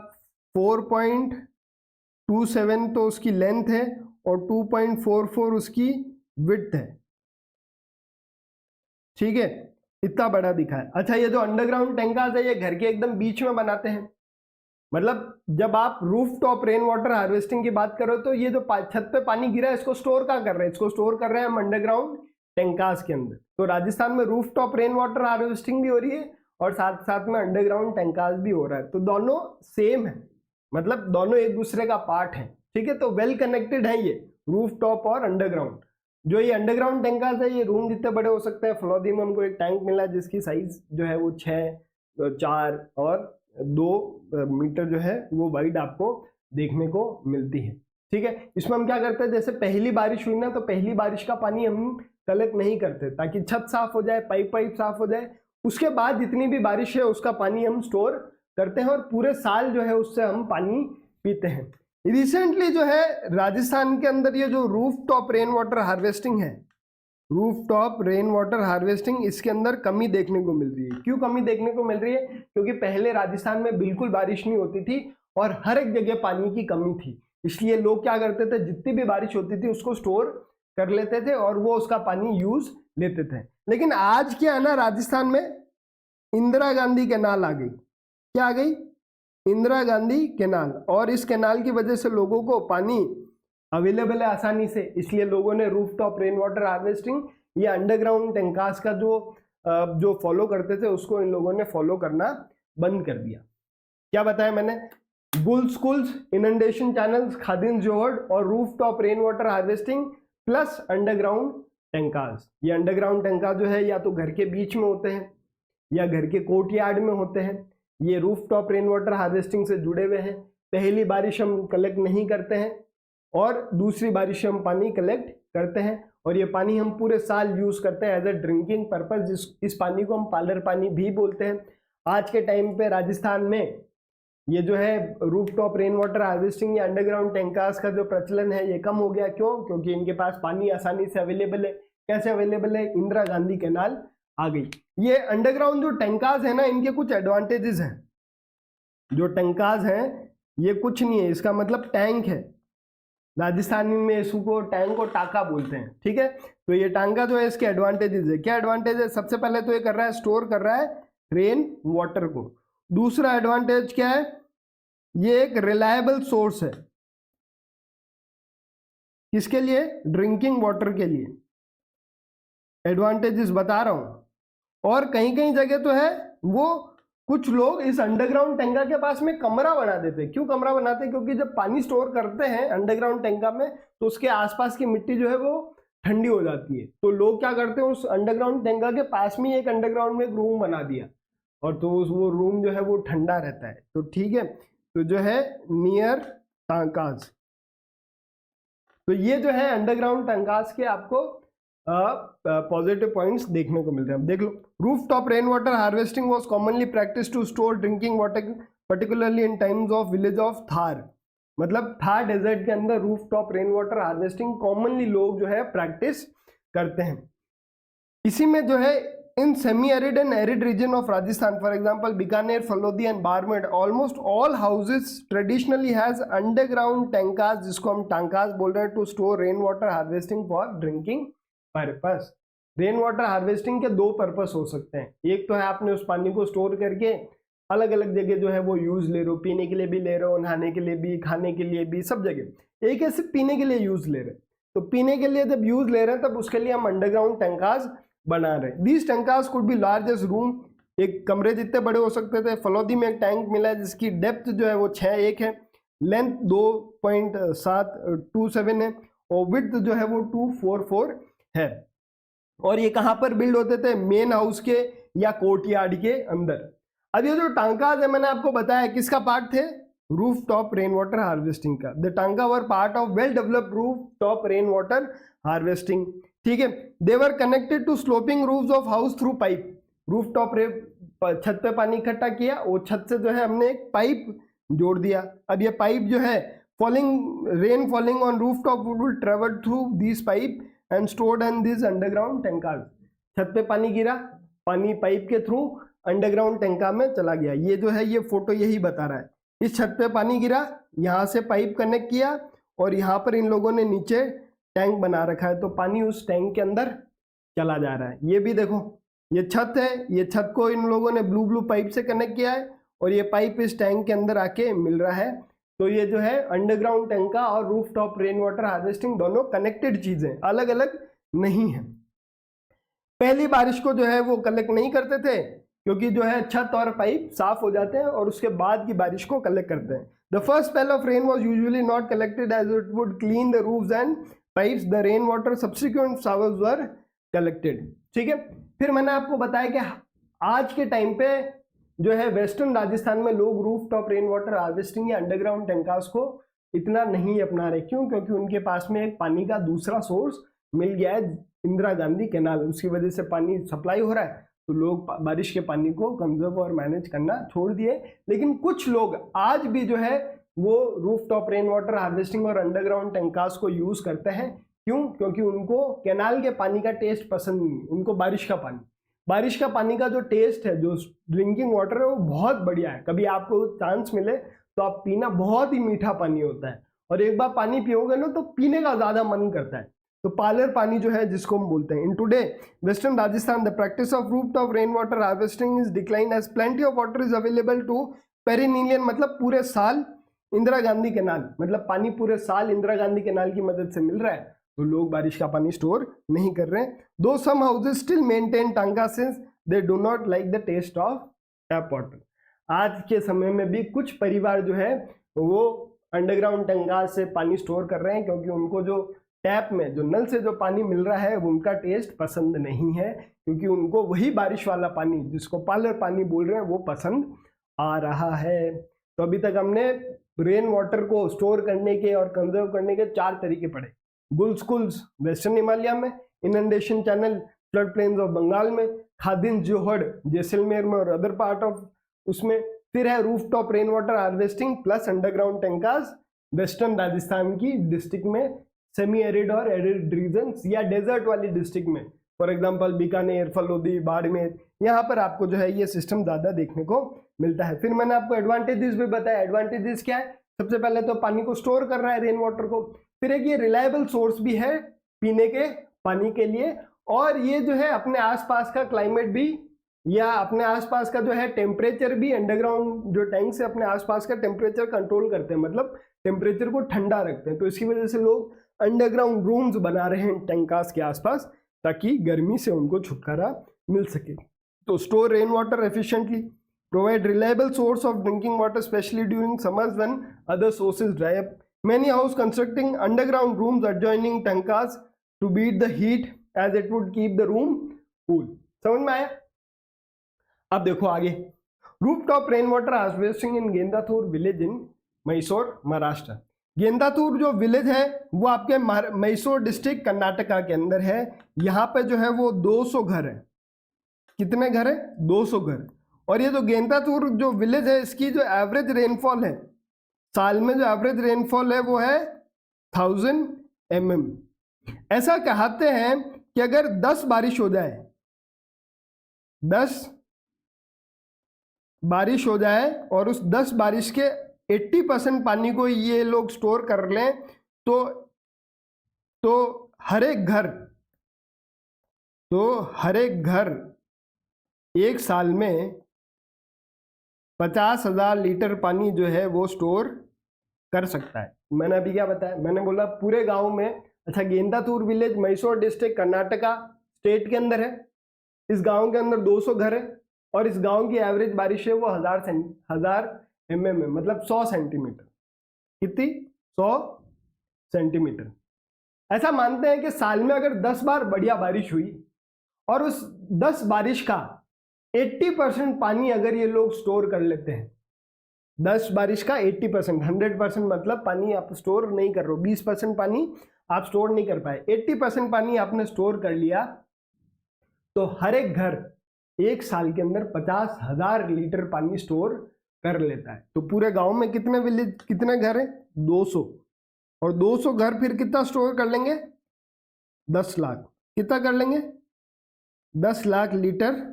Speaker 1: 4.27 तो उसकी लेंथ है और 2.44 उसकी विड्थ है। ठीक है, इतना बड़ा दिखा है। अच्छा, ये जो अंडरग्राउंड टैंकास है, ये घर के एकदम बीच में बनाते हैं। मतलब जब आप roof top rain water harvesting की बात करो तो ये जो छत पे पानी गिरा है, इसको स्टोर कहाँ कर रहे हैं? इसको स्टोर कर रहे हैं हम अंडरग्राउंड टैंकास के अंदर। तो राजस्थान में roof top rain water harvesting भी हो रही है और साथ साथ में अंडरग्राउंड टैंकास भी हो रहा है। तो दोनों सेम है, मतलब दोनों एक दूसरे का पार्ट है। ठीक है, तो वेल कनेक्टेड है ये रूफ टॉप और अंडरग्राउंड। जो ये अंडरग्राउंड टैंकास है, ये रूम जितने बड़े हो सकते हैं। फलौदी में हमको एक टैंक मिला जिसकी साइज जो है वो 6, 4 और 2 मीटर जो है वो वाइड आपको देखने को मिलती है। ठीक है, इसमें हम क्या करते हैं, जैसे पहली बारिश हुई ना, तो पहली बारिश का पानी हम कलेक्ट नहीं करते ताकि छत साफ हो जाए, पाइप साफ हो जाए। उसके बाद जितनी भी बारिश है उसका पानी हम स्टोर करते हैं और पूरे साल जो है उससे हम पानी पीते हैं। रिसेंटली जो है राजस्थान के अंदर ये जो roof top rain water harvesting है, roof top rain water harvesting, इसके अंदर कमी देखने को मिल रही है। क्यों कमी देखने को मिल रही है? क्योंकि पहले राजस्थान में बिल्कुल बारिश नहीं होती थी और हर एक जगह पानी की कमी थी। इसलिए लोग क्या करते थे, जितनी भी बारिश होती थी उसको स्टोर कर लेते थे और वो उसका पानी यूज लेते थे। लेकिन आज क्या है ना, राजस्थान में इंदिरा गांधी कैनाल आ गई। क्या आ गई? इंदिरा गांधी कैनाल। और इस कैनाल की वजह से लोगों को पानी अवेलेबल है आसानी से, इसलिए लोगों ने roof top rain water harvesting ये अंडरग्राउंड टैंकास का जो फॉलो करते थे उसको इन लोगों ने फॉलो करना बंद कर दिया। क्या बताया मैंने? बुल स्कूल्स, इनंडेशन चैनल्स, खादिन जोहड़ और roof top rain water harvesting plus underground tankas. ये अंडरग्राउंड टैंकास जो है या तो घर के बीच में होते हैं या घर के कोर्टयार्ड में होते हैं। ये roof top rain water harvesting से जुड़े हुए हैं। पहली बारिश हम कलेक्ट नहीं करते हैं और दूसरी बारिश हम पानी कलेक्ट करते हैं और ये पानी हम पूरे साल यूज करते हैं एज अ ड्रिंकिंग पर्पज। इस पानी को हम पार्लर पानी भी बोलते हैं। आज के टाइम पे राजस्थान में ये जो है roof top rain water harvesting या अंडरग्राउंड टैंकास का जो प्रचलन है ये कम हो गया। क्यों? क्योंकि इनके पास पानी आसानी से अवेलेबल है। कैसे अवेलेबल है? इंदिरा गांधी कैनाल आ गई। ये अंडरग्राउंड जो टैंकास है ना, इनके कुछ एडवांटेजेस हैं। जो टैंकास हैं ये कुछ नहीं है, इसका मतलब टैंक है। राजस्थानी में इसको टैंक को टाका बोलते हैं। ठीक है, तो ये टांका जो है इसके एडवांटेजेस है। क्या एडवांटेज है? सबसे पहले तो ये कर रहा है, स्टोर कर रहा है रेन वाटर को। दूसरा एडवांटेज क्या है? ये एक रिलायबल सोर्स है। किसके लिए? ड्रिंकिंग वाटर के लिए। एडवांटेजेस बता रहा हूं। और कहीं कहीं जगह तो है वो कुछ लोग इस अंडरग्राउंड टैंका के पास में कमरा बना देते हैं। क्यों कमरा बनाते हैं? क्योंकि जब पानी स्टोर करते हैं अंडरग्राउंड टैंका में तो उसके आसपास की मिट्टी जो है वो ठंडी हो जाती है। तो लोग क्या करते हैं, उस अंडरग्राउंड टैंका के पास में एक अंडरग्राउंड में एक रूम बना दिया और तो वो रूम जो है वो ठंडा रहता है। तो ठीक है, तो जो है नियर टैंकास, तो ये जो है अंडरग्राउंड टैंकास के आपको पॉजिटिव पॉइंट्स देखने को मिलते हैं। देख लो, roof top rain water harvesting was commonly practice to store drinking water particularly in times of village of Thar. मतलब थार डेजर्ट के अंदर roof top rain water harvesting commonly लोग जो है प्रैक्टिस करते हैं। इसी में जो है in semi arid and arid region of Rajasthan, for example Bikaner, Phalodi and Barmer, almost all houses traditionally has underground tankas, जिसको हम टांकास बोल रहे हैं, to store rain water harvesting for drinking purpose. Rain water harvesting के दो पर्पस हो सकते हैं। एक तो है आपने उस पानी को स्टोर करके अलग अलग जगह जो है वो यूज ले रहे हो, पीने के लिए भी ले रहे हो, नहाने के लिए भी, खाने के लिए भी, सब जगह। एक है सिर्फ पीने के लिए यूज ले रहे हैं। तो पीने के लिए जब यूज ले रहे हैं तब उसके लिए हम अंडरग्राउंड टैंकास बना रहे हैं। These tankas could be largest room, एक कमरे जितने बड़े हो सकते थे। फलोदी में एक टैंक मिला है जिसकी डेप्थ जो है वो 6.1 है, लेंथ 2.727 है और विड्थ जो है वो 244 है। और ये कहाँ पर बिल्ड होते थे? मेन हाउस के या कोर्टयार्ड के अंदर। अब ये जो टांकास है मैंने आपको बताया किसका पार्ट थे? Roof top rain water harvesting का। The tanka were part of well developed roof top rain water harvesting. ठीक है, they were connected to sloping roofs of house through pipe. Roof top छत पे पानी इकट्ठा किया और छत से जो है हमने एक पाइप जोड़ दिया। अब ये पाइप जो है rain falling on roof top would travel through this pipe and stored in this underground tankas. छत पे पानी गिरा, पानी पाइप के थ्रू अंडरग्राउंड टैंका में चला गया। ये जो है ये फोटो यही बता रहा है। इस छत पे पानी गिरा, यहाँ से पाइप कनेक्ट किया और यहाँ पर इन लोगों ने नीचे टैंक बना रखा है, तो पानी उस टैंक के अंदर चला जा रहा है। ये भी देखो, ये छत है, ये छत को इन लोगों ने ब्लू पाइप से कनेक्ट किया है और ये पाइप इस टैंक के अंदर आके मिल रहा है। तो ये जो है अंडरग्राउंड टैंका और roof top rain water harvesting दोनों कनेक्टेड चीजें, अलग अलग नहीं है। पहली बारिश को जो है वो कलेक्ट नहीं करते थे क्योंकि जो है छत और पाइप साफ हो जाते हैं और उसके बाद की बारिश को कलेक्ट करते हैं। The first spell of rain was usually not collected as it would clean the roofs and pipes. The rain water subsequent showers were collected. ठीक है, फिर मैंने आपको बताया कि आज के टाइम पे जो है वेस्टर्न राजस्थान में लोग roof top rain water harvesting या अंडरग्राउंड टैंकास को इतना नहीं अपना रहे। क्यों? क्योंकि उनके पास में एक पानी का दूसरा सोर्स मिल गया है, इंदिरा गांधी कैनाल। उसकी वजह से पानी सप्लाई हो रहा है, तो लोग बारिश के पानी को कंजर्व और मैनेज करना छोड़ दिए। लेकिन कुछ लोग आज भी जो है वो roof top rain water harvesting और अंडरग्राउंड टैंकास को यूज करते हैं। क्यों? क्योंकि उनको कैनाल के पानी का टेस्ट पसंद नहीं, उनको बारिश का पानी का जो टेस्ट है, जो ड्रिंकिंग वाटर है, वो बहुत बढ़िया है। कभी आपको चांस मिले तो आप पीना, बहुत ही मीठा पानी होता है और एक बार पानी पियोगे ना तो पीने का ज्यादा मन करता है। तो पार्लर पानी जो है जिसको हम बोलते हैं। In today western Rajasthan the practice of roof top rain water harvesting is decline as plenty of water is available to perennial, मतलब पूरे साल इंदिरा गांधी कैनाल, मतलब पानी पूरे साल इंदिरा गांधी कैनाल की मदद से मिल रहा है, तो लोग बारिश का पानी स्टोर नहीं कर रहे हैं। Though some houses still maintain tanka since they do not like the taste of tap water. आज के समय में भी कुछ परिवार जो है वो अंडरग्राउंड टैंका से पानी स्टोर कर रहे हैं क्योंकि उनको जो टैप में, जो नल से जो पानी मिल रहा है, वो उनका टेस्ट पसंद नहीं है, क्योंकि उनको वही बारिश वाला पानी, जिसको पार्लर पानी बोल रहे हैं, वो पसंद आ रहा है। तो अभी तक हमने रेन वाटर को स्टोर करने के और कंजर्व करने के 4 तरीके पढ़े। गुल्स वेस्टर्न हिमालय में, inundation channel flood plains of Bengal में, खादिन जोहड़ जैसलमेर में और अदर पार्ट ऑफ उसमें, फिर है roof top rain water harvesting plus underground tankas western Rajasthan की डिस्ट्रिक्ट में, सेमी एरिड और एरिड रीजन या डेजर्ट वाली डिस्ट्रिक्ट में, फॉर एग्जांपल बीकानेर, फलोदी, बाड़मेर, यहाँ पर आपको जो है ये सिस्टम ज्यादा देखने को मिलता है। फिर मैंने आपको एडवांटेजेस भी बताया। एडवांटेजेस क्या है? सबसे पहले तो पानी को स्टोर कर रहा है, रेन वाटर को। फिर एक ये रिलायबल सोर्स भी है पीने के पानी के लिए, और ये जो है अपने आसपास का क्लाइमेट भी या अपने आसपास का जो है टेम्परेचर भी, अंडरग्राउंड जो टैंक से अपने आसपास का टेम्परेचर कंट्रोल करते हैं, मतलब टेम्परेचर को ठंडा रखते हैं। तो इसकी वजह से लोग अंडरग्राउंड रूम्स बना रहे हैं टैंकास के आसपास ताकि गर्मी से उनको छुटकारा मिल सके। तो store rain water efficiently, provide reliable source of drinking water specially during summers when other sources dry up. Many house constructing underground rooms adjoining tankas to beat the heat as it would keep the room cool. समझ में आया? अब देखो आगे, roof top rain water harvesting in Gendathur village in Mysore Maharashtra. Gendathur जो विलेज है वो आपके मैसूर डिस्ट्रिक्ट कर्नाटका के अंदर है। यहाँ पे जो है वो 200 घर है। कितने घर है? 200 घर। और ये जो गेंदातूर जो विलेज है इसकी जो एवरेज रेनफॉल है, साल में जो एवरेज रेनफॉल है वो है 1000 mm। ऐसा कहते हैं कि अगर 10 बारिश हो जाए, 10 बारिश हो जाए और उस 10 बारिश के 80% पानी को ये लोग स्टोर कर लें तो हर एक घर एक साल में 50,000 लीटर पानी जो है वो स्टोर कर सकता है। मैंने अभी क्या बताया? मैंने बोला पूरे गांव में। अच्छा, Gendathur village Mysore district Karnataka state के अंदर है। इस गांव के अंदर 200 घर है और इस गांव की एवरेज बारिश है वो 1000 mm है, मतलब 100 सेंटीमीटर। कितनी? 100 सेंटीमीटर। ऐसा मानते हैं कि साल में अगर 10 बार बढ़िया बारिश हुई और उस 10 बारिश का 80% पानी अगर ये लोग स्टोर कर लेते हैं, 10 बारिश का 80%, 100% मतलब पानी आप स्टोर नहीं कर रहे हो, 20% पानी आप स्टोर नहीं कर पाए, 80% पानी आपने स्टोर कर लिया, तो हर एक घर एक साल के अंदर 50,000 लीटर पानी स्टोर कर लेता है। तो पूरे गांव में कितने विलेज, कितने घर है? 200। और 200 घर फिर कितना स्टोर कर लेंगे? 10 लाख। कितना कर लेंगे? 10 लाख लीटर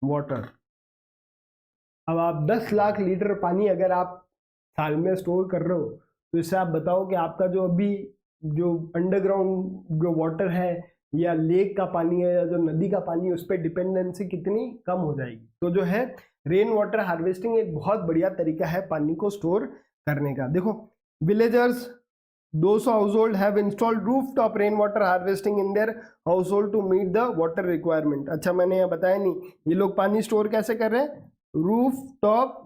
Speaker 1: वाटर। अब आप 10 लाख लीटर पानी अगर आप साल में स्टोर कर रहे हो, तो इससे आप बताओ कि आपका जो अभी जो अंडरग्राउंड जो वाटर है या लेक का पानी है या जो नदी का पानी है उस पर डिपेंडेंसी कितनी कम हो जाएगी। तो जो है रेन वाटर हार्वेस्टिंग एक बहुत बढ़िया तरीका है पानी को स्टोर करने का। देखो, villagers 200 household have installed rooftop rain water harvesting in their household to meet the water requirement. अच्छा, मैंने यहाँ बताया नहीं, ये लोग पानी स्टोर कैसे कर रहे हैं? रूफटॉप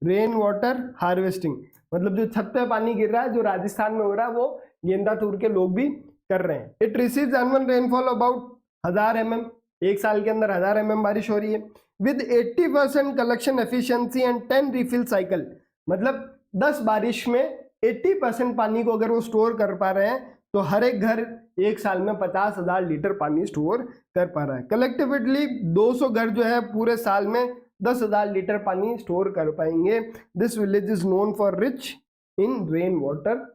Speaker 1: रेन वाटर हार्वेस्टिंग, मतलब जो छत पे पानी गिर रहा है, जो राजस्थान में हो रहा है, वो गेंदातूर के लोग भी कर रहे हैं। It receives annual rainfall about 1000 mm। एक साल के अंदर 1000 mm बारिश हो रही है। With 80% collection efficiency and 10 refill cycle, मतलब 10 बारिश में 80% पानी को अगर वो स्टोर कर पा रहे हैं तो हर एक घर एक साल में 50,000 लीटर पानी स्टोर कर पा रहा है। कलेक्टिवली 200 घर जो है पूरे साल में 10,000 लीटर पानी स्टोर कर पाएंगे। This village is known for rich in rain water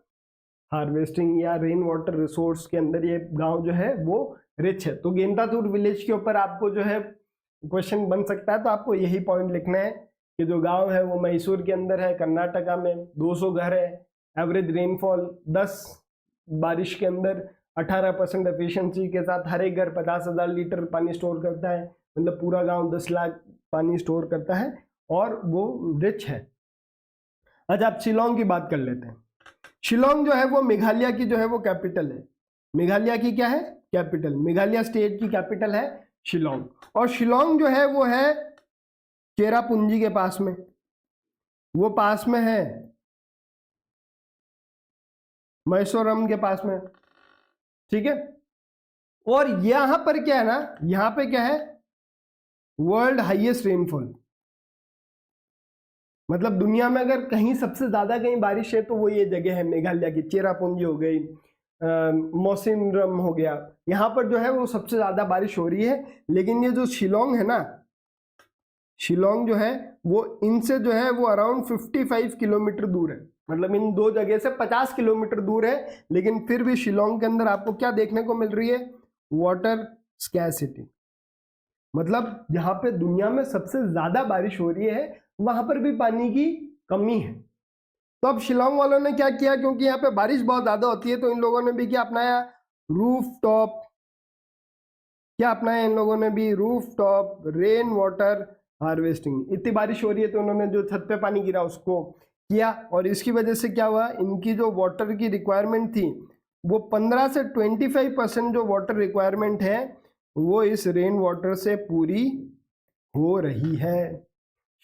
Speaker 1: harvesting या रेन वाटर रिसोर्स के अंदर ये गांव जो है वो रिच है। तो गेंदातूर विलेज के ऊपर आपको जो है क्वेश्चन बन सकता है, तो आपको यही पॉइंट लिखना है कि जो गांव है वो मैसूर के अंदर है, कर्नाटका में, 200 घर है, एवरेज रेनफॉल 10 बारिश के अंदर 18% एफिशिएंसी के साथ हर एक घर 50,000 लीटर पानी स्टोर करता है, मतलब पूरा गांव 10 लाख पानी स्टोर करता है और वो रिच है। अच्छा, आप शिलोंग की बात कर लेते हैं। शिलोंग जो है वो मेघालय की जो है वो कैपिटल है। मेघालय की क्या है? कैपिटल। मेघालय स्टेट की कैपिटल है शिलोंग। और शिलोंग जो है वो है चेरापूंजी के पास में, वो पास में है मैसोरम के पास में, ठीक है। और यहां पर क्या है ना, यहां पे क्या है? वर्ल्ड हाईएस्ट रेनफॉल, मतलब दुनिया में अगर कहीं सबसे ज्यादा कहीं बारिश है तो वो ये जगह है मेघालय की। चेरापूंजी हो गई, मौसिनरम हो गया, यहाँ पर जो है वो सबसे ज्यादा बारिश हो रही है। लेकिन ये जो शिलोंग है ना, शिलोंग जो है वो इनसे जो है वो अराउंड 55 किलोमीटर दूर है, मतलब इन दो जगह से 50 किलोमीटर दूर है। लेकिन फिर भी शिलोंग के अंदर आपको क्या देखने को मिल रही है? वाटर स्कैरसिटी, मतलब जहां पे दुनिया में सबसे ज्यादा बारिश हो रही है वहां पर भी पानी की कमी है। तो अब शिलोंग वालों ने क्या किया, क्योंकि यहाँ पे बारिश बहुत ज्यादा होती है, तो इन लोगों ने भी क्या अपनाया? रूफटॉप। क्या अपनाया इन लोगों ने भी? Rooftop rain water harvesting. इतनी बारिश हो रही है तो उन्होंने जो छत पे पानी गिरा उसको किया, और इसकी वजह से क्या हुआ, इनकी जो वाटर की रिक्वायरमेंट थी वो 15 से 25% जो वाटर रिक्वायरमेंट है वो इस रेन वाटर से पूरी हो रही है।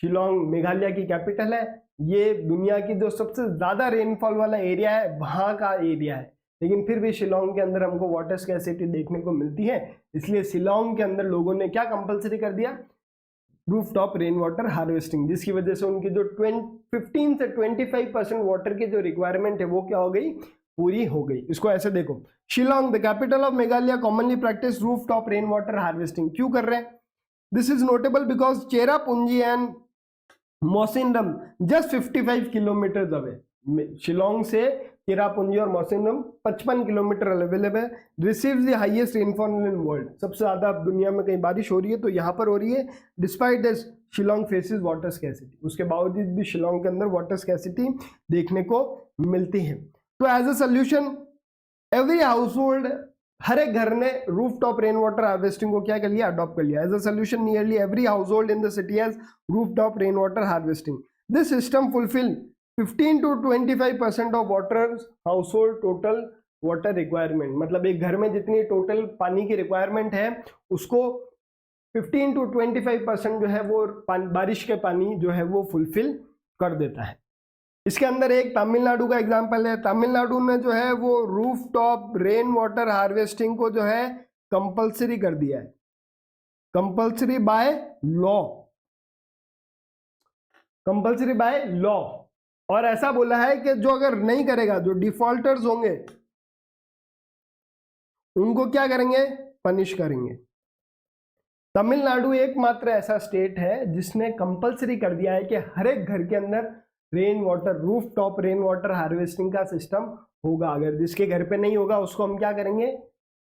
Speaker 1: शिलोंग मेघालय की कैपिटल है, ये दुनिया की जो सबसे ज्यादा रेनफॉल वाला एरिया है वहां का एरिया है। लेकिन फिर भी शिलोंग के अंदर हमको वाटर स्कैरसिटी देखने को मिलती है, इसलिए शिलोंग के अंदर लोगों ने क्या कंपलसरी कर दिया? Roof top rain water harvesting, जिसकी वजह से उनकी जो 15 से 25% वाटर की जो रिक्वायरमेंट है वो क्या हो गई, पूरी हो गई। इसको ऐसे देखो, Shillong the capital of Meghalaya commonly practice roof top rain water harvesting. क्यों कर रहे हैं? This is notable because Cherrapunji and Mawsynram just 55 kilometre away. Shillong से चेरापूंजी और मौसिनरम 55 किलोमीटर अवेलेबल है। Receives the highest rainfall in world, सबसे ज्यादा दुनिया में कहीं बारिश हो रही है तो यहाँ पर हो रही है। Despite this Shillong faces water scarcity, उसके बावजूद भी शिलोंग के अंदर वाटर स्कैसिटी देखने को मिलती है। तो as a solution every household, हर एक घर ने roof top rain water harvesting को क्या कर लिया, अडॉप्ट कर लिया। As a solution nearly every household in the city has roof top rain water harvesting. This system fulfil 15 to 25% of water household total water requirement, मतलब एक घर में जितनी टोटल पानी की रिक्वायरमेंट है उसको 15 to 25% जो है वो बारिश के पानी जो है वो फुलफिल कर देता है। इसके अंदर एक तमिलनाडु का एग्जांपल है। तमिलनाडु में जो है वो roof top rain water harvesting को जो है कंपलसरी कर दिया है, compulsory by law, compulsory by law. और ऐसा बोला है कि जो अगर नहीं करेगा, जो डिफॉल्टर्स होंगे उनको क्या करेंगे, पनिश करेंगे। तमिलनाडु एकमात्र ऐसा स्टेट है जिसने कंपलसरी कर दिया है कि हर एक घर के अंदर rain water, roof top rain water harvesting का सिस्टम होगा। अगर जिसके घर पे नहीं होगा उसको हम क्या करेंगे,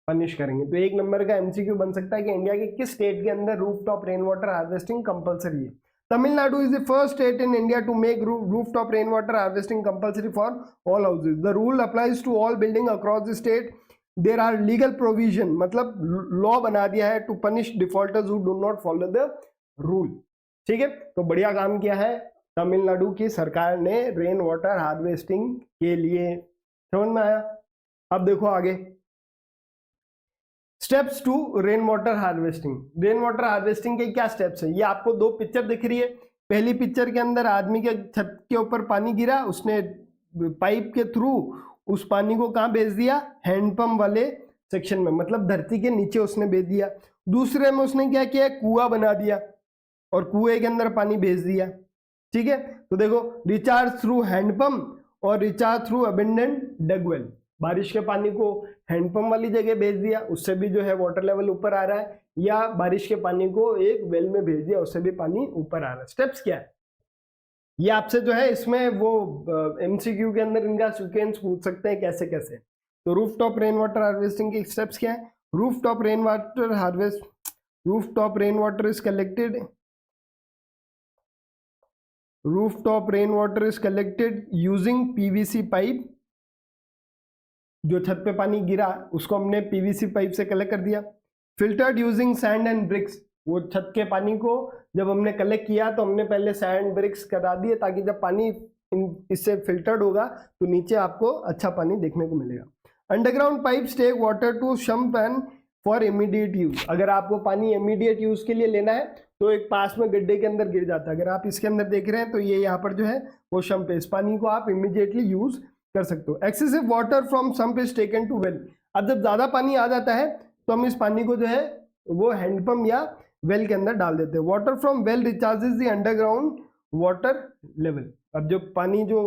Speaker 1: पनिश करेंगे। तो एक नंबर का एमसीक्यू बन सकता है कि इंडिया के किस स्टेट के अंदर roof top rain water harvesting compulsory है। Tamil Nadu is the first state in India to make rooftop rainwater harvesting compulsory for all houses. The rule applies to all building across the state. There are legal provision, मतलब लॉ बना दिया है to punish defaulters who do not follow the rule। ठीक है, तो बढ़िया काम किया है तमिलनाडु की सरकार ने रेन वाटर हार्वेस्टिंग के लिए। समझ में आया? अब देखो आगे steps to rain water harvesting. Rain water harvesting के क्या स्टेप्स हैं, ये आपको दो पिक्चर दिख रही है। पहली पिक्चर के अंदर आदमी के छत के ऊपर पानी गिरा, उसने पाइप के थ्रू उस पानी को कहाँ भेज दिया, हैंडपंप वाले सेक्शन में, मतलब धरती के नीचे उसने भेज दिया। दूसरे में उसने क्या किया, कुआं बना दिया और कुएं के अंदर पानी भेज दिया। ठीक है, तो देखो रिचार्ज थ्रू हैंडपंप और रिचार्ज थ्रू अबेंडेंट डगवेल। बारिश के पानी को हैंडपंप वाली जगह भेज दिया, उससे भी जो है वाटर लेवल ऊपर आ रहा है, या बारिश के पानी को एक वेल में भेज दिया, उससे भी पानी ऊपर आ रहा है। स्टेप्स क्या है ये आपसे जो है इसमें वो एमसीक्यू के अंदर इनका सीक्वेंस पूछ सकते हैं कैसे कैसे। तो roof top rain water harvesting के स्टेप्स क्या है। Roof top rain water harvest, roof top rain water is collected, roof top rain water is collected using PVC pipe. जो छत पे पानी गिरा उसको हमने पीवीसी पाइप से कलेक्ट कर दिया। Filtered using sand and bricks, वो छत के पानी को जब हमने कलेक्ट किया तो हमने पहले सैंड ब्रिक्स करा दिए ताकि जब पानी इससे फिल्टर्ड होगा तो नीचे आपको अच्छा पानी देखने को मिलेगा। Underground pipes take water to sump and for immediate use. अगर आपको पानी इमीडिएट यूज के लिए लेना है तो एक पास में गड्ढे के अंदर गिर जाता है। अगर आप इसके अंदर देख रहे हैं तो ये यहाँ पर जो है वो सम्प है, इस पानी को आप इमीडिएटली यूज कर सकते हो। Excessive water from sump is taken to well. अब जब ज्यादा पानी आ जाता है तो हम इस पानी को जो है वो हैंडपंप या वेल के अंदर डाल देते हैं। Water from well recharges the underground water level. अब जो पानी जो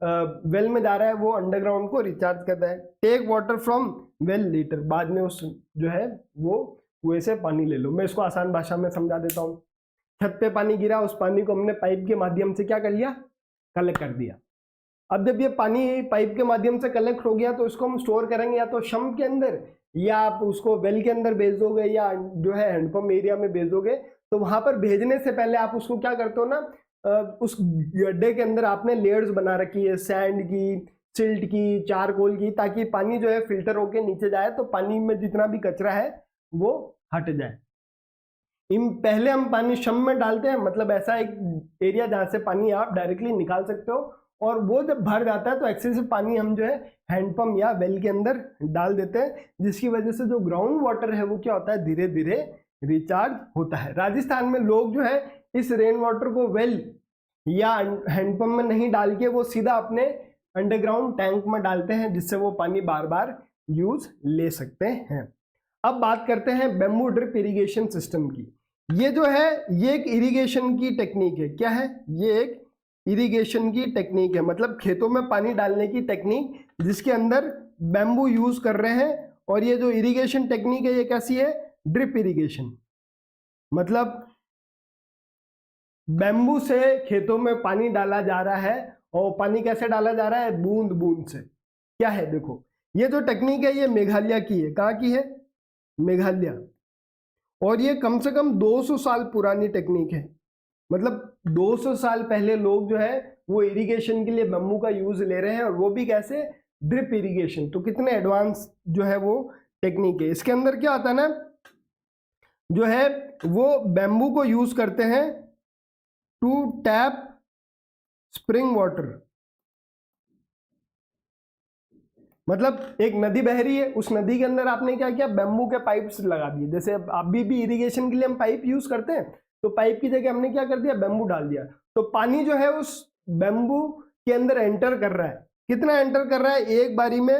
Speaker 1: वेल में जा रहा है वो अंडरग्राउंड को रिचार्ज करता है। Take water from well later, बाद में उस जो है वो कुएं से पानी ले लो। मैं इसको आसान भाषा में समझा देता हूँ। छत पे पानी गिरा, उस पानी को हमने पाइप के माध्यम से क्या कर लिया, कलेक्ट कर दिया। अब जब ये पानी पाइप के माध्यम से कलेक्ट हो गया तो इसको हम स्टोर करेंगे या तो सम्प के अंदर, या आप उसको वेल के अंदर भेज दोगे, या जो है हैंडपंप एरिया में भेज दोगे। तो वहां पर भेजने से पहले आप उसको क्या करते हो ना, उस गड्ढे के अंदर आपने लेयर्स बना रखी है, सैंड की, सिल्ट की, चारकोल की, ताकि पानी जो है फिल्टर होके नीचे जाए तो पानी में जितना भी कचरा है वो हट जाए। पहले हम पानी सम्प में डालते हैं, मतलब ऐसा एक एरिया जहां से पानी आप डायरेक्टली निकाल सकते हो, और वो जब भर जाता है तो एक्सेसिव पानी हम जो है हैंडपंप या वेल के अंदर डाल देते हैं, जिसकी वजह से जो ग्राउंड वाटर है वो क्या होता है, धीरे धीरे रिचार्ज होता है। राजस्थान में लोग जो है इस रेन वाटर को वेल या हैंडपंप में नहीं डाल के वो सीधा अपने अंडरग्राउंड टैंक में डालते हैं, जिससे वो पानी बार बार यूज ले सकते हैं। अब बात करते हैं बैम्बू ड्रिप इरिगेशन सिस्टम की। ये जो है ये एक इरिगेशन की टेक्निक है। क्या है? ये एक इरिगेशन की टेक्निक है, मतलब खेतों में पानी डालने की टेक्निक जिसके अंदर बैम्बू यूज कर रहे हैं। और ये जो इरिगेशन टेक्निक है ये कैसी है? Drip irrigation. मतलब बैम्बू से खेतों में पानी डाला जा रहा है, और पानी कैसे डाला जा रहा है? बूंद बूंद से। क्या है? देखो ये जो टेक्निक है ये मेघालय की है। कहाँ की है? मेघालय। और ये कम से कम 200 साल पुरानी टेक्निक है। मतलब 200 साल पहले लोग जो है वो इरिगेशन के लिए बैम्बू का यूज ले रहे हैं, और वो भी कैसे? Drip irrigation. तो कितने एडवांस जो है वो टेक्निक है। इसके अंदर क्या आता है ना, जो है वो बैम्बू को यूज करते हैं टू टैप स्प्रिंग वाटर। मतलब एक नदी बह रही है, उस नदी के अंदर आपने क्या किया? बैम्बू के पाइप्स लगा दिए। जैसे अभी भी इरिगेशन के लिए हम पाइप यूज करते हैं, तो पाइप की जगह हमने क्या कर दिया? बैम्बू डाल दिया। तो पानी जो है उस बैम्बू के अंदर एंटर कर रहा है। कितना एंटर कर रहा है? एक बारी में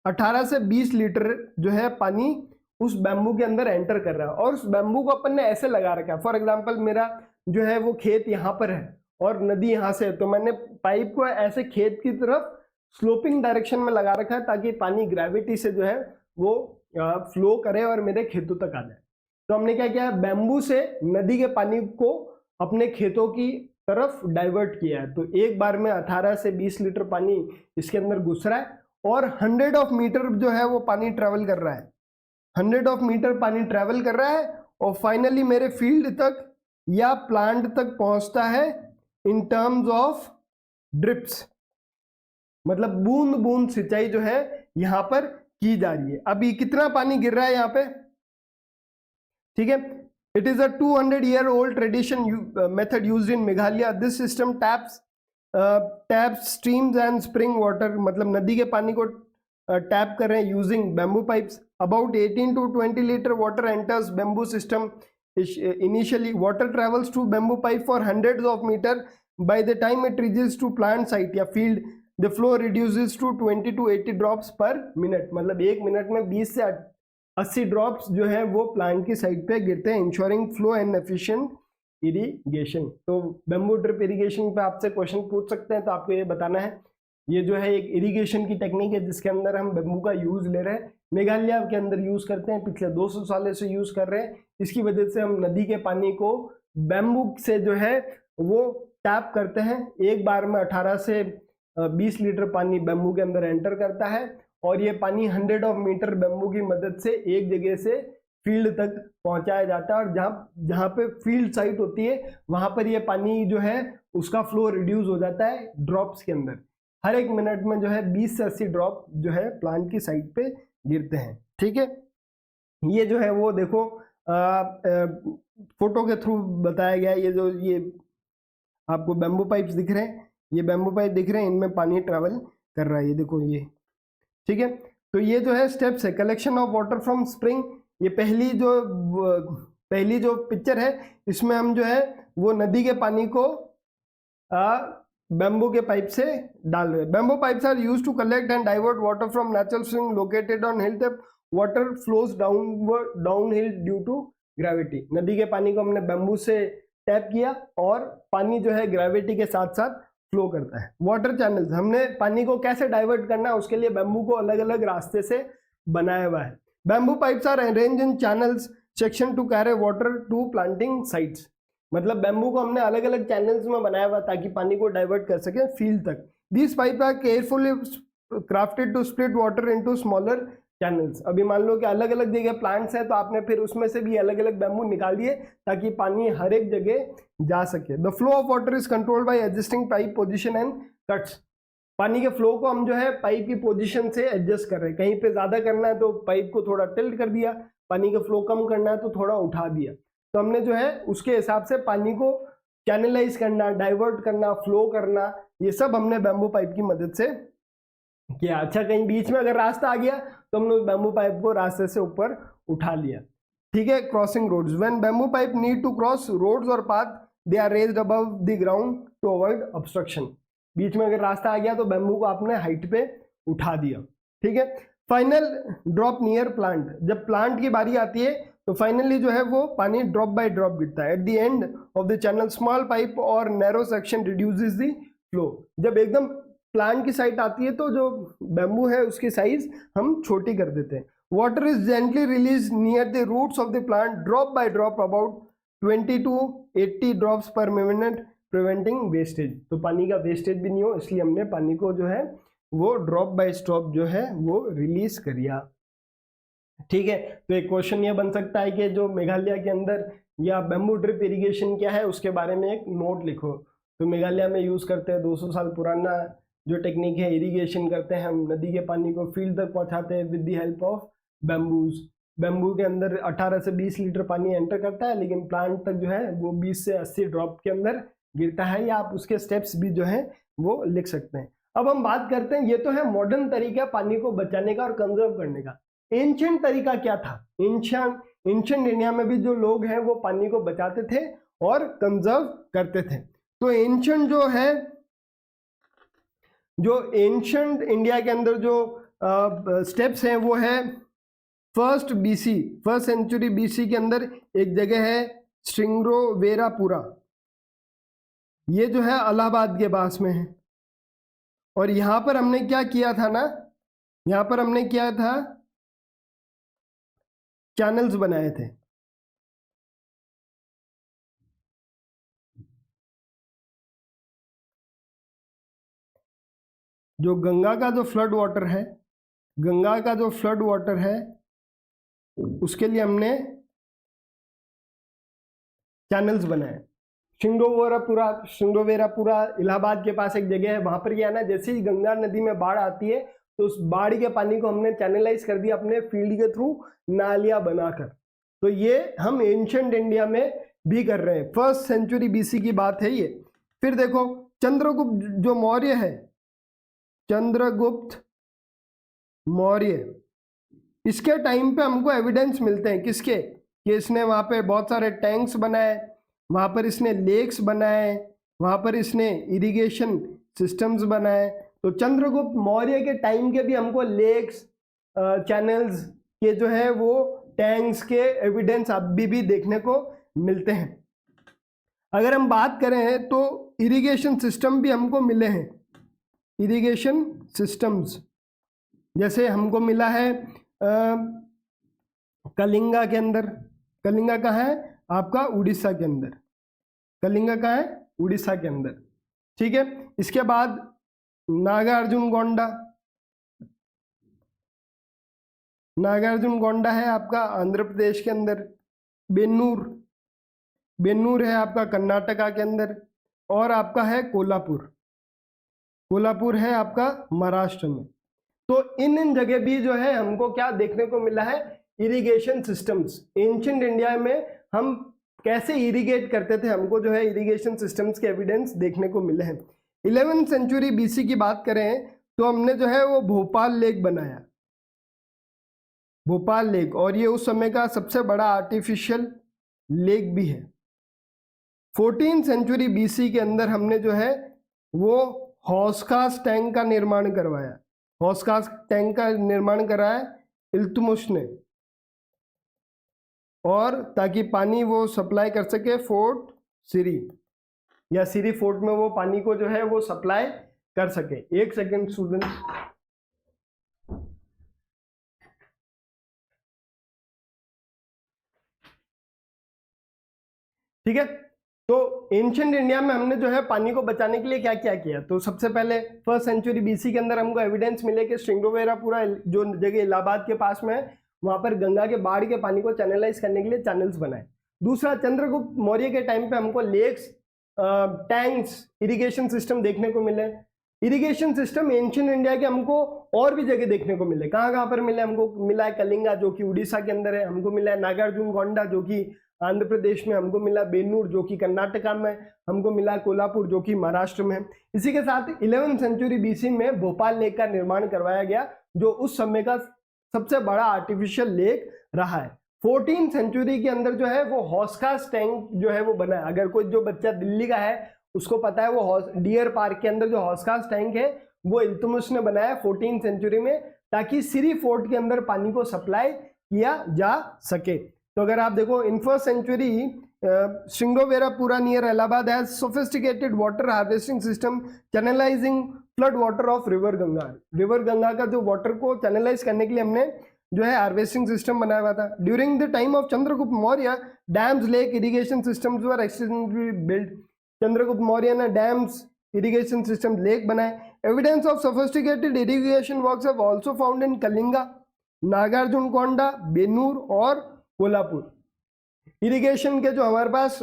Speaker 1: 18 से 20 लीटर जो है पानी उस बैम्बू के अंदर एंटर कर रहा है। और उस बैम्बू को अपन ने ऐसे लगा रखा है। फॉर एग्जाम्पल मेरा जो है वो खेत यहाँ पर है और नदी यहाँ से है, तो मैंने पाइप को ऐसे खेत की तरफ स्लोपिंग डायरेक्शन में लगा रखा है ताकि पानी ग्रेविटी से जो है वो फ्लो करे और मेरे खेतों तक आ जाए। तो हमने क्या किया? बैम्बू से नदी के पानी को अपने खेतों की तरफ डाइवर्ट किया है। तो एक बार में 18 से 20 लीटर पानी इसके अंदर घुस रहा है, और 100 ऑफ मीटर जो है वो पानी ट्रेवल कर रहा है। 100 ऑफ मीटर पानी ट्रेवल कर रहा है, और फाइनली मेरे फील्ड तक या प्लांट तक पहुंचता है इन टर्म्स ऑफ ड्रिप्स। मतलब बूंद बूंद सिंचाई जो है यहां पर की जा रही है। अभी कितना पानी गिर रहा है यहाँ पे? ठीक है, it is a 200-year-old tradition method used in Meghalaya. This system taps streams and spring water. मतलब नदी के पानी को टैप कर रहे हैं using bamboo pipes. About 18 to 20 litre water enters bamboo system initially. Water travels through bamboo pipe for hundreds of meters. By the time it reaches to plant site या field, the flow reduces to 20 to 80 drops per minute. मतलब एक मिनट में 20 से 80 ड्रॉप्स जो है वो प्लांट की साइड पे गिरते हैं, ensuring flow and efficient irrigation. तो बैम्बू ड्रिप इरिगेशन पे आपसे क्वेश्चन पूछ सकते हैं, तो आपको ये बताना है ये जो है एक इरिगेशन की टेक्निक है जिसके अंदर हम बैम्बू का यूज ले रहे हैं। मेघालय के अंदर यूज करते हैं, पिछले 200 सालों से यूज कर रहे हैं। इसकी वजह से हम नदी के पानी को बैम्बू से जो है वो टैप करते हैं। एक बार में 18 से 20 लीटर पानी बैम्बू के अंदर एंटर करता है, और ये पानी 100 ऑफ मीटर बैम्बू की मदद से एक जगह से फील्ड तक पहुंचाया जाता है। और जहाँ पे फील्ड साइट होती है वहां पर ये पानी जो है उसका फ्लो रिड्यूस हो जाता है ड्रॉप्स के अंदर। हर एक मिनट में जो है 20 से 80 ड्रॉप जो है प्लांट की साइड पे गिरते हैं। ठीक है, ये जो है वो देखो फोटो के थ्रू बताया गया है। ये आपको बैम्बू पाइप्स दिख रहे हैं, ये बैम्बू पाइप दिख रहे हैं, इनमें पानी ट्रेवल कर रहा है, ये देखो ये। ठीक है, तो ये जो है स्टेप्स है। Collection of water from spring, ये पहली जो पिक्चर है इसमें हम जो है वो नदी के पानी को बैम्बू के पाइप से डाल रहे हैं। Bamboo pipes are used to collect and divert water from natural spring located on hill top. Water flows down hill due to gravity. नदी के पानी को हमने बैम्बू से टैप किया और पानी जो है ग्रेविटी के साथ साथ फ्लो करता है। वाटर चैनल्स, हमने पानी को कैसे डाइवर्ट करना है उसके लिए बैम्बू को अलग अलग रास्ते से बनाया हुआ है। Bamboo pipes are arranged in channels section to carry water to planting sites. मतलब बैम्बू को हमने अलग अलग चैनल्स में बनाया हुआ ताकि पानी को डाइवर्ट कर सके फील्ड तक। This pipe are carefully crafted to split water into smaller channels. अभी मान लो कि अलग अलग जगह प्लांट्स हैं तो आपने फिर उसमें से भी अलग अलग बैम्बू निकाल दिए ताकि पानी हर एक जगह जा सके। The flow of water is controlled by adjusting pipe position and cuts. पानी के फ्लो को हम जो है पाइप की पोजीशन से एडजस्ट कर रहे हैं। कहीं पे ज्यादा करना है तो पाइप को थोड़ा टिल्ट कर दिया, पानी का फ्लो कम करना है तो थोड़ा उठा दिया। तो हमने जो है उसके हिसाब से पानी को चैनलाइज करना, डाइवर्ट करना, फ्लो करना, ये सब हमने बैम्बू पाइप की मदद से किया। अच्छा, कहीं बीच में अगर रास्ता आ गया तो हमने उस बैम्बू पाइप को रास्ते से ऊपर उठा लिया। ठीक है, crossing roads, when bamboo pipe need to cross roads और path they are raised above the ground to avoid obstruction. बीच में अगर रास्ता आ गया तो बैम्बू को आपने हाइट पे उठा दिया। ठीक है, फाइनल ड्रॉप नियर प्लांट, जब प्लांट की बारी आती है तो फाइनली जो है वो पानी ड्रॉप बाय ड्रॉप गिरता है। At the end of the channel small pipe और narrow section reduces the flow. जब एकदम प्लांट की साइड आती है तो जो बैम्बू है उसकी साइज हम छोटी कर देते हैं। Water is gently release near the roots of the plant drop by drop about 20 to 80 drops per minute, preventing wastage. तो पानी का वेस्टेज भी नहीं हो, इसलिए हमने पानी को जो है वो ड्रॉप बाय ड्रॉप जो है वो रिलीज करिया। ठीक है, तो एक क्वेश्चन ये बन सकता है कि जो मेघालय के अंदर या बैम्बू ड्रिप इरिगेशन क्या है उसके बारे में एक नोट लिखो। तो मेघालय में यूज करते हैं 200 साल पुराना जो टेक्निक है, इरिगेशन करते हैं हम, नदी के पानी को फील्ड तक पहुंचाते हैं with the help of bamboos. Bamboo के अंदर 18 से 20 लीटर पानी एंटर करता है, लेकिन प्लांट तक जो है वो 20 से 80 ड्रॉप के अंदर गिरता है, या आप उसके स्टेप्स भी जो है वो लिख सकते हैं। अब हम बात करते हैं, ये तो है मॉडर्न तरीका पानी को बचाने का और कंजर्व करने का। एंशिएंट तरीका क्या था? एंशिएंट इंडिया में भी जो लोग हैं वो पानी को बचाते थे और कंजर्व करते थे। तो एंशिएंट जो है, जो एंशिएंट इंडिया के अंदर जो स्टेप्स हैं वो है फर्स्ट सेंचुरी बीसी के अंदर एक जगह है श्रृंगवेरापुरा, ये जो है इलाहाबाद के पास में है। और यहां पर हमने क्या किया था ना, यहां पर हमने किया था चैनल्स बनाए थे। जो गंगा का जो फ्लड वाटर है, गंगा का जो फ्लड वाटर है उसके लिए हमने चैनल्स बनाए। श्रृंगवेरापुरा इलाहाबाद के पास एक जगह है, वहां पर क्या है ना, जैसे ही गंगा नदी में बाढ़ आती है तो उस बाढ़ के पानी को हमने चैनलाइज कर दिया अपने फील्ड के थ्रू, नालियां बनाकर। तो ये हम एंशिएंट इंडिया में भी कर रहे हैं। फर्स्ट सेंचुरी बीसी की बात है ये। फिर देखो चंद्रगुप्त जो मौर्य है, चंद्रगुप्त मौर्य, इसके टाइम पे हमको एविडेंस मिलते हैं किसके, कि इसने वहां पे बहुत सारे टैंक्स बनाए, वहां पर इसने लेक्स बनाए, वहां पर इसने इरिगेशन सिस्टम्स बनाए। तो चंद्रगुप्त मौर्य के टाइम के भी हमको लेक्स, चैनल्स के जो है वो टैंक्स के एविडेंस अभी भी देखने को मिलते हैं। अगर हम बात करें तो इरिगेशन सिस्टम भी हमको मिले हैं। इरिगेशन सिस्टम्स जैसे हमको मिला है कलिंगा के अंदर। कलिंगा कहाँ है? आपका उड़ीसा के अंदर। कलिंगा कहाँ है? उड़ीसा के अंदर। ठीक है, इसके बाद नागार्जुनगोंडा। नागार्जुनगोंडा है आपका आंध्र प्रदेश के अंदर। बेन्नूर है आपका कर्नाटका के अंदर। और आपका है कोल्हापुर है आपका महाराष्ट्र में। तो इन जगह भी जो है हमको क्या देखने को मिला है, इरिगेशन सिस्टम्स। एंशिएंट इंडिया में हम कैसे इरिगेट करते थे, हमको जो है इरिगेशन सिस्टम्स के एविडेंस देखने को मिले हैं। 11वीं सेंचुरी बीसी की बात करें तो हमने जो है वो भोपाल लेक बनाया, भोपाल लेक, और ये उस समय का सबसे बड़ा आर्टिफिशियल लेक भी है। 14वीं सेंचुरी बीसी के अंदर हमने जो है वो हौसखास टैंक का निर्माण करवाया। हौसखास टैंक का निर्माण कराया इल्तुतमिश ने, और ताकि पानी वो सप्लाई कर सके फोर्ट सिरी, या सिरी फोर्ट में वो पानी को जो है वो सप्लाई कर सके। एक सेकेंड स्टूडेंट। ठीक है, तो एंशिएंट इंडिया में हमने जो है पानी को बचाने के लिए क्या क्या किया। तो सबसे पहले फर्स्ट सेंचुरी बीसी के अंदर हमको एविडेंस मिले कि श्रृंगवेरापुरा जो जगह इलाहाबाद के पास में है, वहां पर गंगा के बाढ़ के पानी को चैनलाइज करने के लिए चैनल्स बनाए। दूसरा, चंद्रगुप्त मौर्य के टाइम पे हमको लेक्स, टैंक्स, इरिगेशन सिस्टम देखने को मिले। इरिगेशन सिस्टम एंशिएंट इंडिया के हमको और भी जगह देखने को मिले। कहाँ कहाँ पर मिले? हमको मिला है कलिंगा जो कि उड़ीसा के अंदर है, हमको मिला है नागार्जुनगोंडा जो कि आंध्र प्रदेश में, हमको मिला बेन्नूर जो कि कर्नाटका में, हमको मिला कोल्हापुर जो कि महाराष्ट्र में है। इसी के साथ 11वीं सेंचुरी बीसी में भोपाल लेक का निर्माण करवाया गया, जो उस समय का सबसे बड़ा आर्टिफिशियल लेक रहा है। 14वीं सेंचुरी के अंदर जो है वो हौसखास टैंक जो है वो बना है। अगर कोई जो बच्चा दिल्ली का है उसको पता है, वो डियर पार्क के अंदर जो हौसखास टैंक है वो इल्तुतमिश ने बनाया 14वीं सेंचुरी में, ताकि सिरी फोर्ट के अंदर पानी को सप्लाई किया जा सके। तो अगर आप देखो in first century Sringaverapura near Allahabad has sophisticated water harvesting system channelising flood water of river Ganga. River Ganga का जो वाटर को चैनलाइज करने के लिए हमने जो है हार्वेस्टिंग सिस्टम बनाया हुआ था। During the time of Chandragupta Maurya dams lake irrigation systems were extensively build. Chandragupta Maurya ने डैम्स इरिगेशन सिस्टम लेक बनाए। Evidence of sophisticated irrigation works have also found in Kalinga, Nagarjunakonda, Benur और कोल्हापुर। इरिगेशन के जो हमारे पास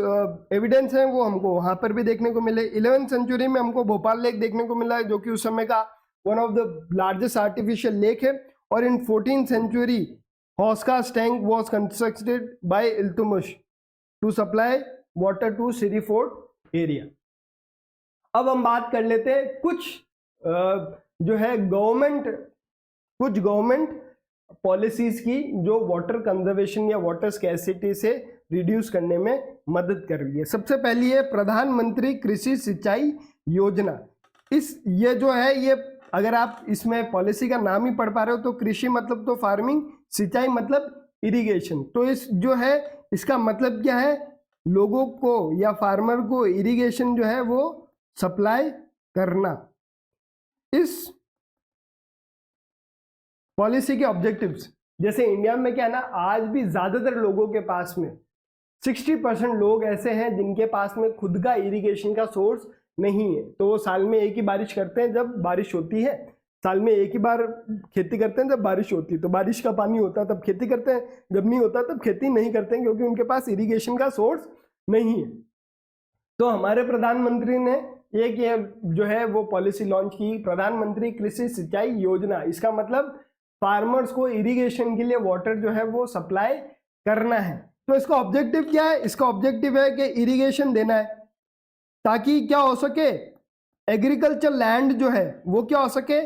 Speaker 1: एविडेंस हैं वो हमको वहां पर भी देखने को मिले। 11th सेंचुरी में हमको भोपाल लेक देखने को मिला है जो कि उस समय का one of the largest artificial lake है। और इन 14th century हॉस्कास tank was constructed by Iltutmish to supply water to Siri fort area. अब हम बात कर लेते हैं कुछ जो है गवर्नमेंट पॉलिसीज की जो वाटर कंजर्वेशन या वाटर स्कैर्सिटी से रिड्यूस करने में मदद कर रही है। सबसे पहली है प्रधानमंत्री कृषि सिंचाई योजना। ये जो है ये अगर आप इसमें पॉलिसी का नाम ही पढ़ पा रहे हो तो कृषि मतलब तो फार्मिंग, सिंचाई मतलब इरिगेशन। तो इस जो है इसका मतलब क्या है, लोगों को या फार्मर को इरिगेशन जो है वो सप्लाई करना। इस पॉलिसी के ऑब्जेक्टिव्स, जैसे इंडिया में क्या है ना, आज भी ज्यादातर लोगों के पास में 60% लोग ऐसे हैं जिनके पास में खुद का इरिगेशन का सोर्स नहीं है। तो वो साल में एक ही बारिश करते हैं जब बारिश होती है, साल में एक ही बार खेती करते हैं जब बारिश होती है। तो बारिश का पानी होता है तब खेती करते हैं, जब नहीं होता तब खेती नहीं करते हैं क्योंकि उनके पास इरिगेशन का सोर्स नहीं है। तो हमारे प्रधानमंत्री ने एक ये जो है वो पॉलिसी लॉन्च की, प्रधानमंत्री कृषि सिंचाई योजना। इसका मतलब फार्मर्स को इरिगेशन के लिए वाटर जो है वो सप्लाई करना है। तो इसका ऑब्जेक्टिव क्या है, इसका ऑब्जेक्टिव है कि इरिगेशन देना है ताकि क्या हो सके, एग्रीकल्चर लैंड जो है वो क्या हो सके,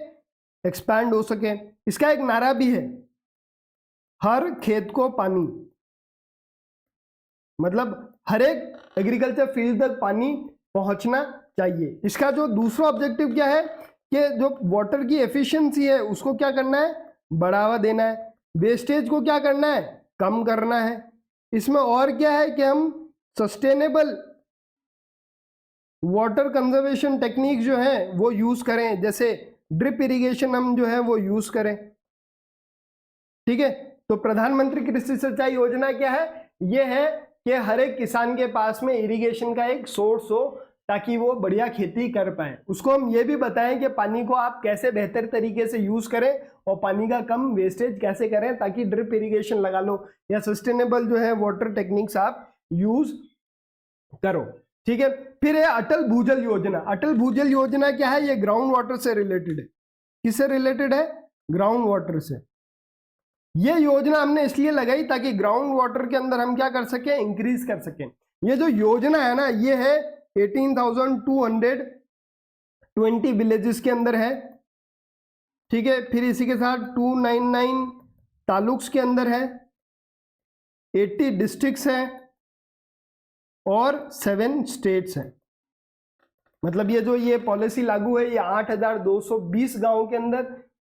Speaker 1: एक्सपैंड हो सके। इसका एक नारा भी है, हर खेत को पानी, मतलब हर एक एग्रीकल्चर फील्ड तक पानी पहुंचना चाहिए। इसका जो दूसरा ऑब्जेक्टिव क्या है कि जो वाटर की एफिशिएंसी है उसको क्या करना है, बढ़ावा देना है। वेस्टेज को क्या करना है, कम करना है। इसमें और क्या है कि हम सस्टेनेबल वाटर कंजर्वेशन टेक्निक जो है वो यूज करें, जैसे ड्रिप इरिगेशन हम जो है वो यूज करें। ठीक है, तो प्रधानमंत्री कृषि सिंचाई योजना क्या है, ये है कि हर एक किसान के पास में इरिगेशन का एक सोर्स हो ताकि वो बढ़िया खेती कर पाए। उसको हम ये भी बताएं कि पानी को आप कैसे बेहतर तरीके से यूज करें और पानी का कम वेस्टेज कैसे करें ताकि ड्रिप इरिगेशन लगा लो या सस्टेनेबल जो है वाटर टेक्निक्स आप यूज करो। ठीक है, फिर है अटल भूजल योजना। अटल भूजल योजना क्या है, ये ग्राउंड वाटर से रिलेटेड है। किससे रिलेटेड है, ग्राउंड वाटर से। ये योजना हमने इसलिए लगाई ताकि ग्राउंड वाटर के अंदर हम क्या कर सके, इंक्रीज कर सकें। ये जो योजना है ना, ये है 18,220 विलेजेस के अंदर है। ठीक है, फिर इसी के साथ 299 तालुक्स के अंदर है, 80 डिस्ट्रिक्ट्स हैं और 7 स्टेट्स हैं। मतलब ये जो ये पॉलिसी लागू है, ये 8,220 गांव के अंदर,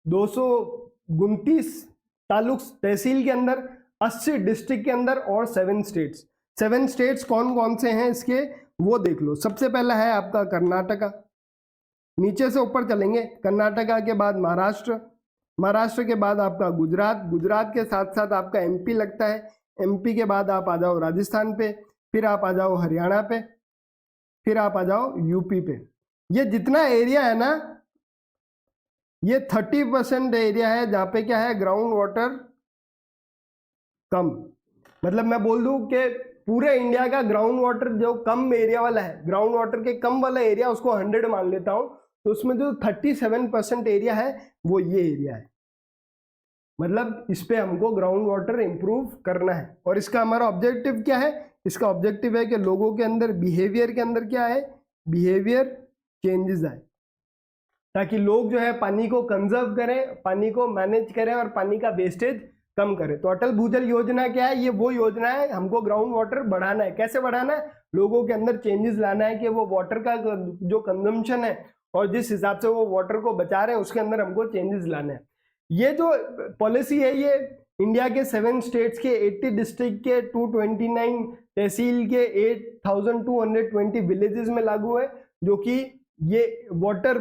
Speaker 1: 229 तालुक्स तहसील के अंदर, 80 डिस्ट्रिक्ट के अंदर और 7 स्टेट्स। 7 स्टेट्स कौन कौन से हैं इसके वो देख लो। सबसे पहला है आपका कर्नाटका, नीचे से ऊपर चलेंगे, कर्नाटका के बाद महाराष्ट्र, महाराष्ट्र के बाद आपका गुजरात, गुजरात के साथ साथ आपका एमपी लगता है, एमपी के बाद आप आ जाओ राजस्थान पे, फिर आप आ जाओ हरियाणा पे, फिर आप आ जाओ यूपी पे। ये जितना एरिया है ना, ये 30% एरिया है जहां पे क्या है, ग्राउंड वाटर कम। मतलब मैं बोल दूं कि पूरे इंडिया का ग्राउंड वाटर जो कम एरिया वाला है, ग्राउंड वाटर के कम वाला एरिया उसको 100 मान लेता हूं, तो उसमें जो 37% एरिया है वो ये एरिया है। मतलब इस पे हमको ग्राउंड वाटर इंप्रूव करना है। और इसका हमारा ऑब्जेक्टिव क्या है, इसका ऑब्जेक्टिव है कि लोगों के अंदर बिहेवियर के अंदर क्या है, बिहेवियर चेंजेस आए ताकि लोग जो है पानी को कंजर्व करें, पानी को मैनेज करें और पानी का वेस्टेज कम करें। तो अटल भूजल योजना क्या है, ये वो योजना है, हमको ग्राउंड वाटर बढ़ाना है। कैसे बढ़ाना है, लोगों के अंदर चेंजेस लाना है कि वो वाटर का जो कंजम्पशन है और जिस हिसाब से वो वाटर को बचा रहे हैं उसके अंदर हमको चेंजेस लाना है। ये जो पॉलिसी है ये इंडिया के 7 स्टेट्स के 80 डिस्ट्रिक्ट के 229 तहसील के 8220 विलेजेस में लागू है, जो कि ये वाटर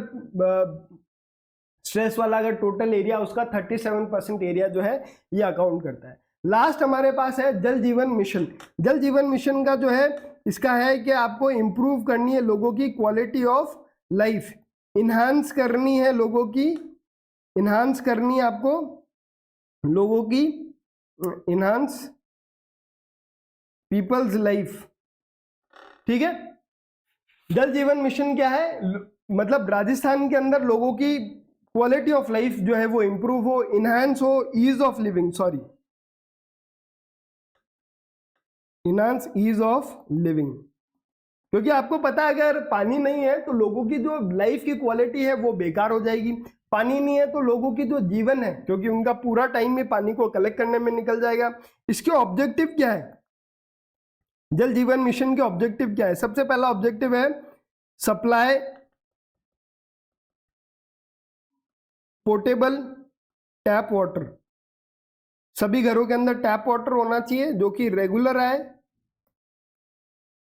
Speaker 1: स्ट्रेस वाला अगर टोटल एरिया उसका 37% एरिया जो है ये अकाउंट करता है। लास्ट हमारे पास है जल जीवन मिशन। जल जीवन मिशन का जो है इसका है कि आपको इंप्रूव करनी है लोगों की क्वालिटी ऑफ लाइफ, इन्हांस करनी है लोगों की, इन्हांस करनी है आपको लोगों की, इन्हांस पीपल्स लाइफ। ठीक है, जल जीवन मिशन क्या है, मतलब राजस्थान के अंदर लोगों की क्वालिटी ऑफ लाइफ जो है वो इंप्रूव हो, इनहांस हो, ease of living, sorry enhance ease of living. क्योंकि आपको पता है अगर पानी नहीं है तो लोगों की जो लाइफ की क्वालिटी है वो बेकार हो जाएगी। पानी नहीं है तो लोगों की जो जीवन है, क्योंकि उनका पूरा टाइम में पानी को कलेक्ट करने में निकल जाएगा। इसके ऑब्जेक्टिव क्या है, जल जीवन मिशन के ऑब्जेक्टिव क्या है? सबसे पहला ऑब्जेक्टिव है सप्लाई पोर्टेबल टैप वाटर। सभी घरों के अंदर टैप वाटर होना चाहिए जो कि रेगुलर आए,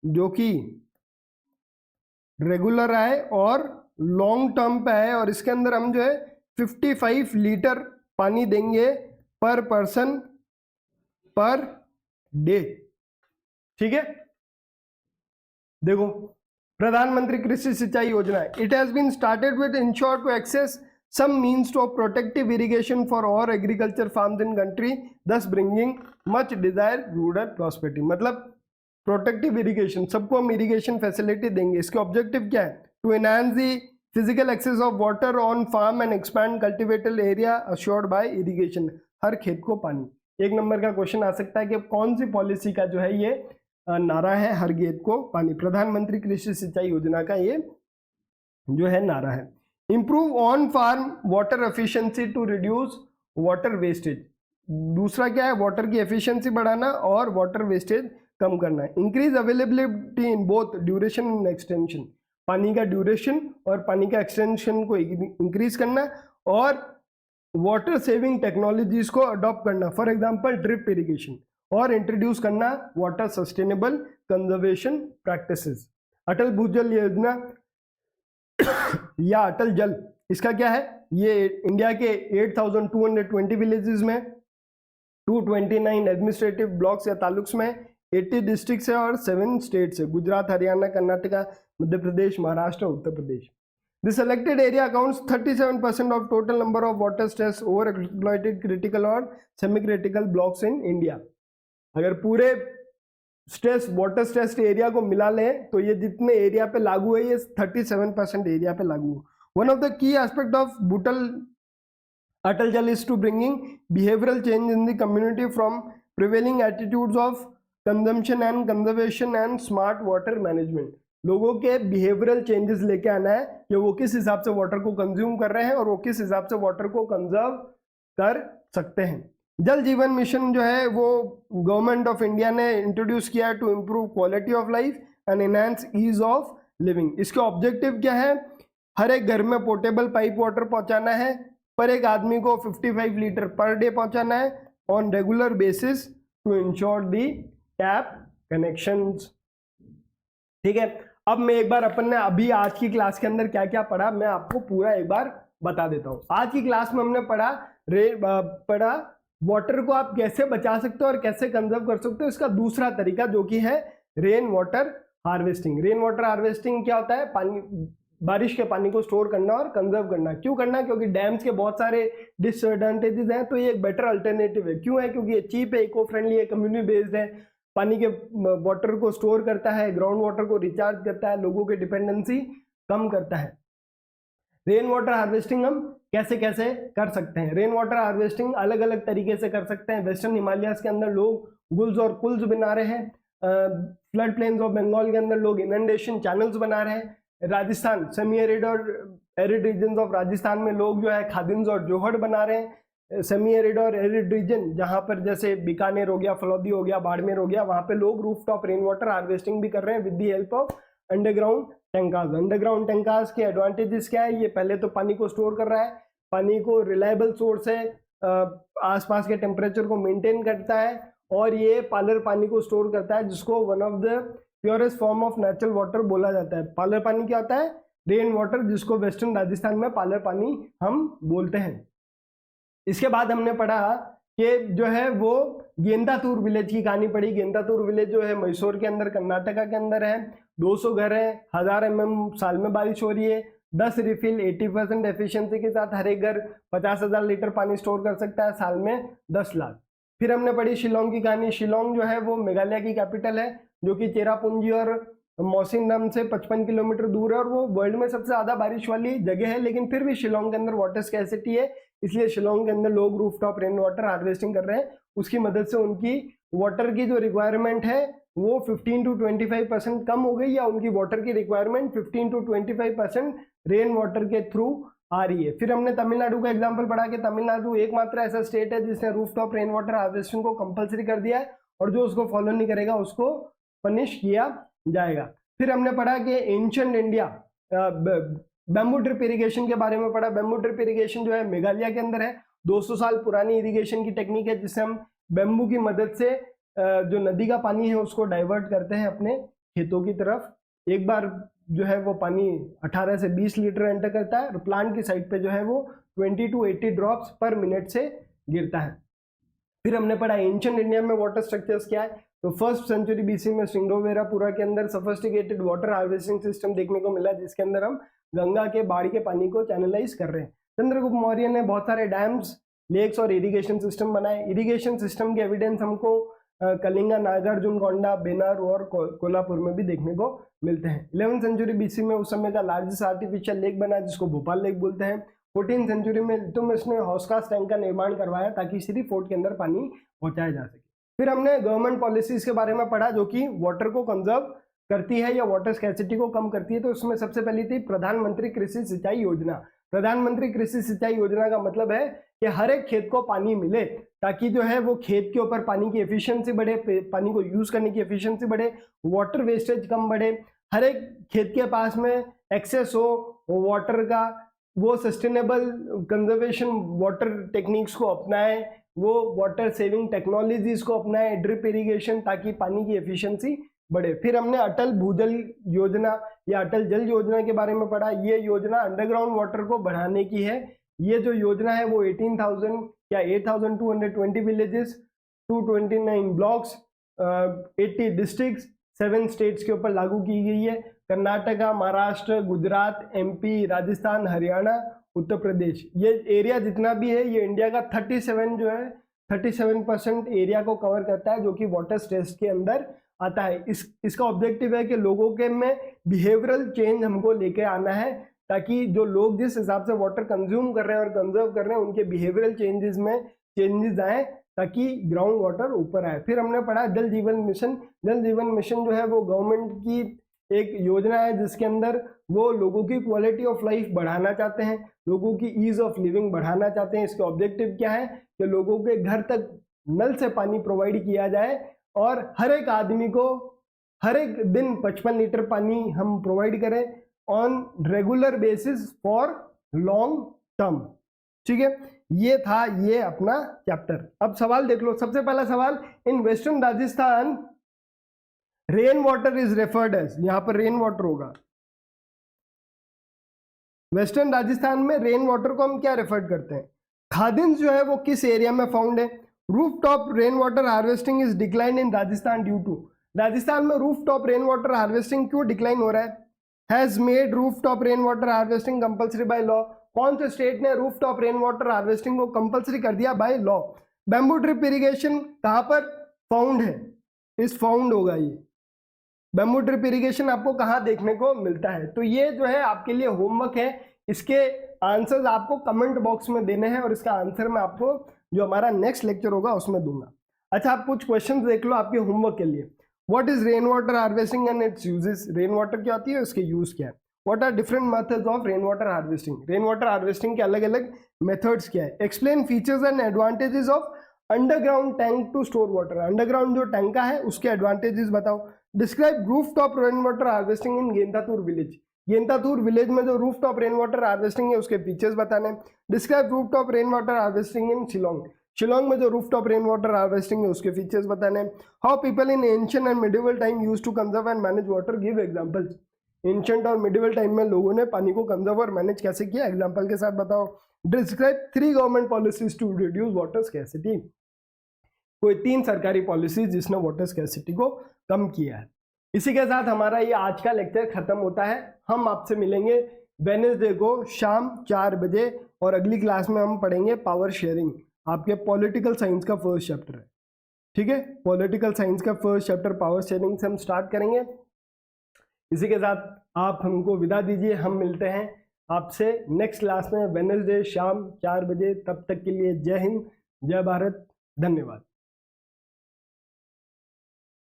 Speaker 1: जो कि रेगुलर आए और लॉन्ग टर्म पे आए, और इसके अंदर हम जो है 55 लीटर पानी देंगे पर पर्सन पर डे। ठीक है, देखो प्रधानमंत्री Krishi Sinchayee Yojana, it has been started with ensure to access some means to protective irrigation for all agriculture farms in country, thus bringing much desired rural prosperity। मतलब प्रोटेक्टिव इरिगेशन, सबको हम इरिगेशन फैसिलिटी देंगे। इसके ऑब्जेक्टिव क्या है? To enhance the physical access of water on farm and expand cultivated area assured by irrigation. हर खेत को पानी। एक नंबर का क्वेश्चन आ सकता है कि कौन सी पॉलिसी का जो है ये नारा है, हर खेत को पानी। प्रधानमंत्री कृषि सिंचाई योजना का ये जो है नारा है। Improve on farm water efficiency to reduce water wastage. दूसरा क्या है? वाटर की एफिशिएंसी बढ़ाना और वाटर वेस्टेज कम करना है। Increase availability in both duration and extension. पानी का ड्यूरेशन और पानी का एक्सटेंशन को इंक्रीज करना, और वाटर सेविंग टेक्नोलॉजीज को अडॉप्ट करना, फॉर एग्जांपल ड्रिप इरिगेशन, और इंट्रोड्यूस करना वाटर सस्टेनेबल कंजर्वेशन प्रैक्टिसेस। अटल भूजल योजना या अटल जल, इसका क्या है? ये इंडिया के 8220 विलेजेस में 229 एडमिनिस्ट्रेटिव ब्लॉक्स या तालुक्स में 80 डिस्ट्रिक्ट्स है और 7 स्टेट्स है, Gujarat, Haryana, Karnataka, Madhya Pradesh, Maharashtra, Uttar Pradesh. The selected area accounts 37% of total number of water stress over exploited critical और semi critical blocks in India. अगर पूरे स्ट्रेस वाटर स्ट्रेस एरिया को मिला लें तो ये जितने एरिया पे लागू है ये 37% एरिया पे लागू है। One of the key aspect of Atal Jal is to bringing behavioural change in the community from prevailing attitudes of consumption and conservation and smart water management. लोगों के बिहेवियरल चेंजेस लेके आना है कि वो किस हिसाब से वाटर को कंज्यूम कर रहे हैं और वो किस हिसाब से वाटर को कंजर्व कर सकते हैं। जल जीवन मिशन जो है वो गवर्नमेंट ऑफ इंडिया ने इंट्रोड्यूस किया है to improve quality of life and enhance ease of living. इसके ऑब्जेक्टिव क्या है? हर एक घर में पोर्टेबल पाइप वाटर पहुंचाना है, पर एक आदमी को 55 लीटर पर डे पहुंचाना है on regular basis to ensure the tap connections. ठीक है, अब मैं एक बार अपन ने अभी आज की क्लास के अंदर क्या क्या पढ़ा मैं आपको पूरा एक बार बता देता हूँ। आज की क्लास में हमने पढ़ा वाटर को आप कैसे बचा सकते हो और कैसे कंजर्व कर सकते हो। इसका दूसरा तरीका जो कि है rain water harvesting. Rain water harvesting क्या होता है? पानी, बारिश के पानी को स्टोर करना और कंजर्व करना। क्यों करना? क्योंकि डैम्स के बहुत सारे डिसएडवांटेजेस हैं, तो ये एक बेटर अल्टरनेटिव है। क्यों है? क्योंकि ये चीप है, इको फ्रेंडली है, कम्युनिटी बेस्ड है, पानी के वाटर को स्टोर करता है, ग्राउंड वाटर को रिचार्ज करता है, लोगों की डिपेंडेंसी कम करता है। रेन वाटर हार्वेस्टिंग हम कैसे कैसे कर सकते हैं? रेन वाटर हार्वेस्टिंग अलग अलग तरीके से कर सकते हैं। वेस्टर्न हिमालयाज के अंदर लोग गुल्स और कुल्स बना रहे हैं, फ्लड प्लेन्स ऑफ बंगाल के अंदर लोग इनंडेशन चैनल्स बना रहे हैं, राजस्थान सेमी एरिड और एरिड रीजन ऑफ राजस्थान में लोग जो है खादिन्स और जोहड़ बना रहे हैं। सेमी एरिड और एरिड रीजन जहां पर जैसे बीकानेर हो गया, फलौदी हो गया, बाड़मेर हो गया, वहां पे लोग रूफटॉप रेन वाटर हार्वेस्टिंग भी कर रहे हैं with the help of underground tankas. Underground tankas के एडवांटेजेस क्या है? ये पहले तो पानी को स्टोर कर रहा है, पानी को रिलायबल सोर्स है, आसपास के टेम्परेचर को मेंटेन करता है और ये पालर पानी को स्टोर करता है, जिसको one of the purest form of natural water बोला जाता है। पालर पानी क्या होता है? रेन वाटर, जिसको वेस्टर्न राजस्थान में पालर पानी हम बोलते हैं। इसके बाद हमने पढ़ा कि जो है वो गेंदातूर विलेज की कहानी पढ़ी। गेंदातूर विलेज जो है मैसूर के अंदर, कर्नाटका के अंदर है। 200 घर है, 1000 mm साल में बारिश हो रही है, 10 रिफिल, 80% एफिशिएंसी के साथ हर एक घर 50,000 लीटर पानी स्टोर कर सकता है, साल में 10 लाख। फिर हमने पढ़ी शिलोंग की कहानी। शिलोंग जो है वो मेघालय की कैपिटल है, जो कि चेरापूंजी और मौसिनराम से 55 किलोमीटर दूर है और वो वर्ल्ड में सबसे ज्यादा बारिश वाली जगह है। लेकिन फिर भी शिलोंग के अंदर वाटर स्कैर्सिटी है, इसलिए शिलोंग के अंदर लोग रूफटॉप रेन वाटर हार्वेस्टिंग कर रहे हैं। उसकी मदद से उनकी वाटर की जो रिक्वायरमेंट है वो 15 to 25% कम हो गई, या उनकी वाटर की रिक्वायरमेंट 15 to 25% रेन वाटर के थ्रू आ रही है। फिर हमने तमिलनाडु का एग्जांपल पढ़ा कि तमिलनाडु एकमात्र ऐसा स्टेट है जिसने रूफटॉप रेन वाटर हार्वेस्टिंग को कंपलसरी कर दिया है, और जो उसको फॉलो नहीं करेगा उसको पनिश किया जाएगा। फिर हमने पढ़ा कि ancient India bamboo drip irrigation के बारे में पढ़ा। बैम्बू ड्रिप इरिगेशन जो है मेघालय के अंदर है। 200 साल पुरानी इरिगेशन की टेक्निक है, जिससे हम बैम्बू की मदद से जो नदी का पानी है उसको डाइवर्ट करते हैं अपने खेतों की तरफ। एक बार जो है वो पानी 18 से 20 लीटर एंटर करता है और प्लांट की साइड पे जो है वो 20 to 80 ड्रॉप्स पर मिनट से गिरता है। फिर हमने पढ़ा एंशिएंट इंडिया में वाटर स्ट्रक्चर्स क्या है। तो 1st सेंचुरी BC में सिंगोवेरापुरा के अंदर सोफिस्टिकेटेड वाटर हार्वेस्टिंग सिस्टम देखने को मिला, जिसके अंदर हम गंगा के बाढ़ के पानी को चैनलाइज कर रहे हैं। चंद्रगुप्त मौर्य ने बहुत सारे डैम्स, लेक्स और इरिगेशन सिस्टम बनाए। इरिगेशन सिस्टम के एविडेंस हमको कलिंगा, नागार्जुन कोंडा, बेनार और कोल्हापुर में भी देखने को मिलते हैं। 11th सेंचुरी BC में उस समय का लार्जेस्ट आर्टिफिशियल लेक बना, जिसको भोपाल लेक बोलते हैं। 14th सेंचुरी में इल्तुतमिश ने हौसखास टैंक का निर्माण करवाया ताकि श्री फोर्ट के अंदर पानी पहुंचाया जा सके। फिर हमने गवर्नमेंट पॉलिसीज के बारे में पढ़ा जो कि वाटर को कंजर्व करती है या वाटर स्कैर्सिटी को कम करती है। तो उसमें सबसे पहली थी प्रधानमंत्री कृषि सिंचाई योजना। प्रधानमंत्री कृषि सिंचाई योजना का मतलब है कि हर एक खेत को पानी मिले, ताकि जो है वो खेत के ऊपर पानी की एफिशिएंसी बढ़े, पानी को यूज करने की एफिशिएंसी बढ़े, वाटर वेस्टेज कम बढ़े, हर एक खेत के पास में एक्सेस हो वाटर का, वो सस्टेनेबल कंजर्वेशन वाटर टेक्निक्स को अपनाए, वो वाटर सेविंग टेक्नोलॉजीज को अपनाए, ड्रिप इरिगेशन, ताकि पानी की एफिशिएंसी बढ़े। फिर हमने अटल भूजल योजना या अटल जल योजना के बारे में पढ़ा। ये योजना अंडरग्राउंड वाटर को बढ़ाने की है। ये जो योजना है वो 18,000 या 8,220 विलेजेस, 229 ब्लॉक्स, 80 डिस्ट्रिक्ट्स, 7 स्टेट्स के ऊपर लागू की गई है। कर्नाटका, महाराष्ट्र, गुजरात, MP, राजस्थान, हरियाणा, उत्तर प्रदेश, ये एरिया जितना भी है ये इंडिया का 37% एरिया को कवर करता है, जो कि वाटर स्ट्रेस के अंदर आता है। इसका ऑब्जेक्टिव है कि लोगों के में बिहेवियरल चेंज हमको लेके आना है, ताकि जो लोग जिस हिसाब से वाटर कंज्यूम कर रहे हैं और कंजर्व कर रहे हैं उनके बिहेवियरल चेंजेस में चेंजेस आए, ताकि ग्राउंड वाटर ऊपर आए। फिर हमने पढ़ा जल जीवन मिशन। जल जीवन मिशन जो है वो गवर्नमेंट की एक योजना है, जिसके अंदर वो लोगों की क्वालिटी ऑफ लाइफ बढ़ाना चाहते हैं, लोगों की ईज ऑफ लिविंग बढ़ाना चाहते हैं। इसके ऑब्जेक्टिव क्या है कि लोगों के घर तक नल से पानी प्रोवाइड किया जाए और हर एक आदमी को हर एक दिन 55 लीटर पानी हम प्रोवाइड करें on regular basis for long term. ठीक है, ये था ये अपना चैप्टर। अब सवाल देख लो। सबसे पहला सवाल, in western Rajasthan rain water is referred as, यहां पर रेन वाटर होगा। वेस्टर्न राजस्थान में रेन वाटर को हम क्या रेफर करते हैं? खादिन्स जो है वो किस एरिया में फाउंड है? Rooftop rain water harvesting is decline in Rajasthan due to. Rajasthan में रूफटॉप रेन वाटर हार्वेस्टिंग क्यों डिक्लाइन हो रहा है? Has made rooftop rain water harvesting compulsory by law. कौन से स्टेट ने रूफटॉप रेन वाटर हार्वेस्टिंग को कंपल्सरी कर दिया by law? Bamboo drip irrigation कहां पर फाउंड है? इस फाउंड होगा ये बैम्बू ड्रिप इरिगेशन आपको कहां देखने को मिलता है? तो ये जो है आपके लिए होमवर्क है, इसके आंसर्स आपको कमेंट बॉक्स में देने हैं और इसका आंसर मैं आपको जो हमारा नेक्स्ट लेक्चर होगा उसमें दूंगा। अच्छा, आप कुछ क्वेश्चंस देख लो आपके होमवर्क के लिए। What is rain water harvesting and its uses? Rain water क्या होती है, उसके यूज क्या है? What are different methods of rain water harvesting? Rain water harvesting के अलग अलग मेथड्स क्या है? Explain features and advantages of underground tank to store water. Underground जो टैंक है उसके एडवांटेजेस बताओ। Describe rooftop rain water harvesting in Gendathur village. Gendathur village में जो रूफटॉप रेन वाटर हार्वेस्टिंग है उसके फीचर्स बताने। Describe rooftop rain water harvesting in Shillong, Shillong में जो रूफटॉप रेन वाटर हार्वेस्टिंग है उसके फीचर्स बताने। How people in ancient and medieval time used to conserve and manage water, give examples. Ancient और मिडिवल टाइम में लोगों ने पानी को कंजर्व और मैनेज कैसे किया, एग्जांपल के साथ बताओ। Describe 3 government policies to reduce water scarcity, कोई 3 सरकारी पॉलिसीज जिसने वाटर स्कैर्सिटी को कम किया है। इसी के साथ हमारा ये आज का लेक्चर खत्म होता है। हम आपसे मिलेंगे वेडनेसडे को शाम 4 बजे और अगली क्लास में हम पढ़ेंगे पावर शेयरिंग, आपके पॉलिटिकल साइंस का फर्स्ट चैप्टर है। ठीक है, पॉलिटिकल साइंस का फर्स्ट चैप्टर पावर शेयरिंग से हम स्टार्ट करेंगे। इसी के साथ आप हमको विदा दीजिए, हम मिलते हैं आपसे नेक्स्ट क्लास में वेडनेसडे शाम 4 बजे। तब तक के लिए जय हिंद, जय भारत, धन्यवाद।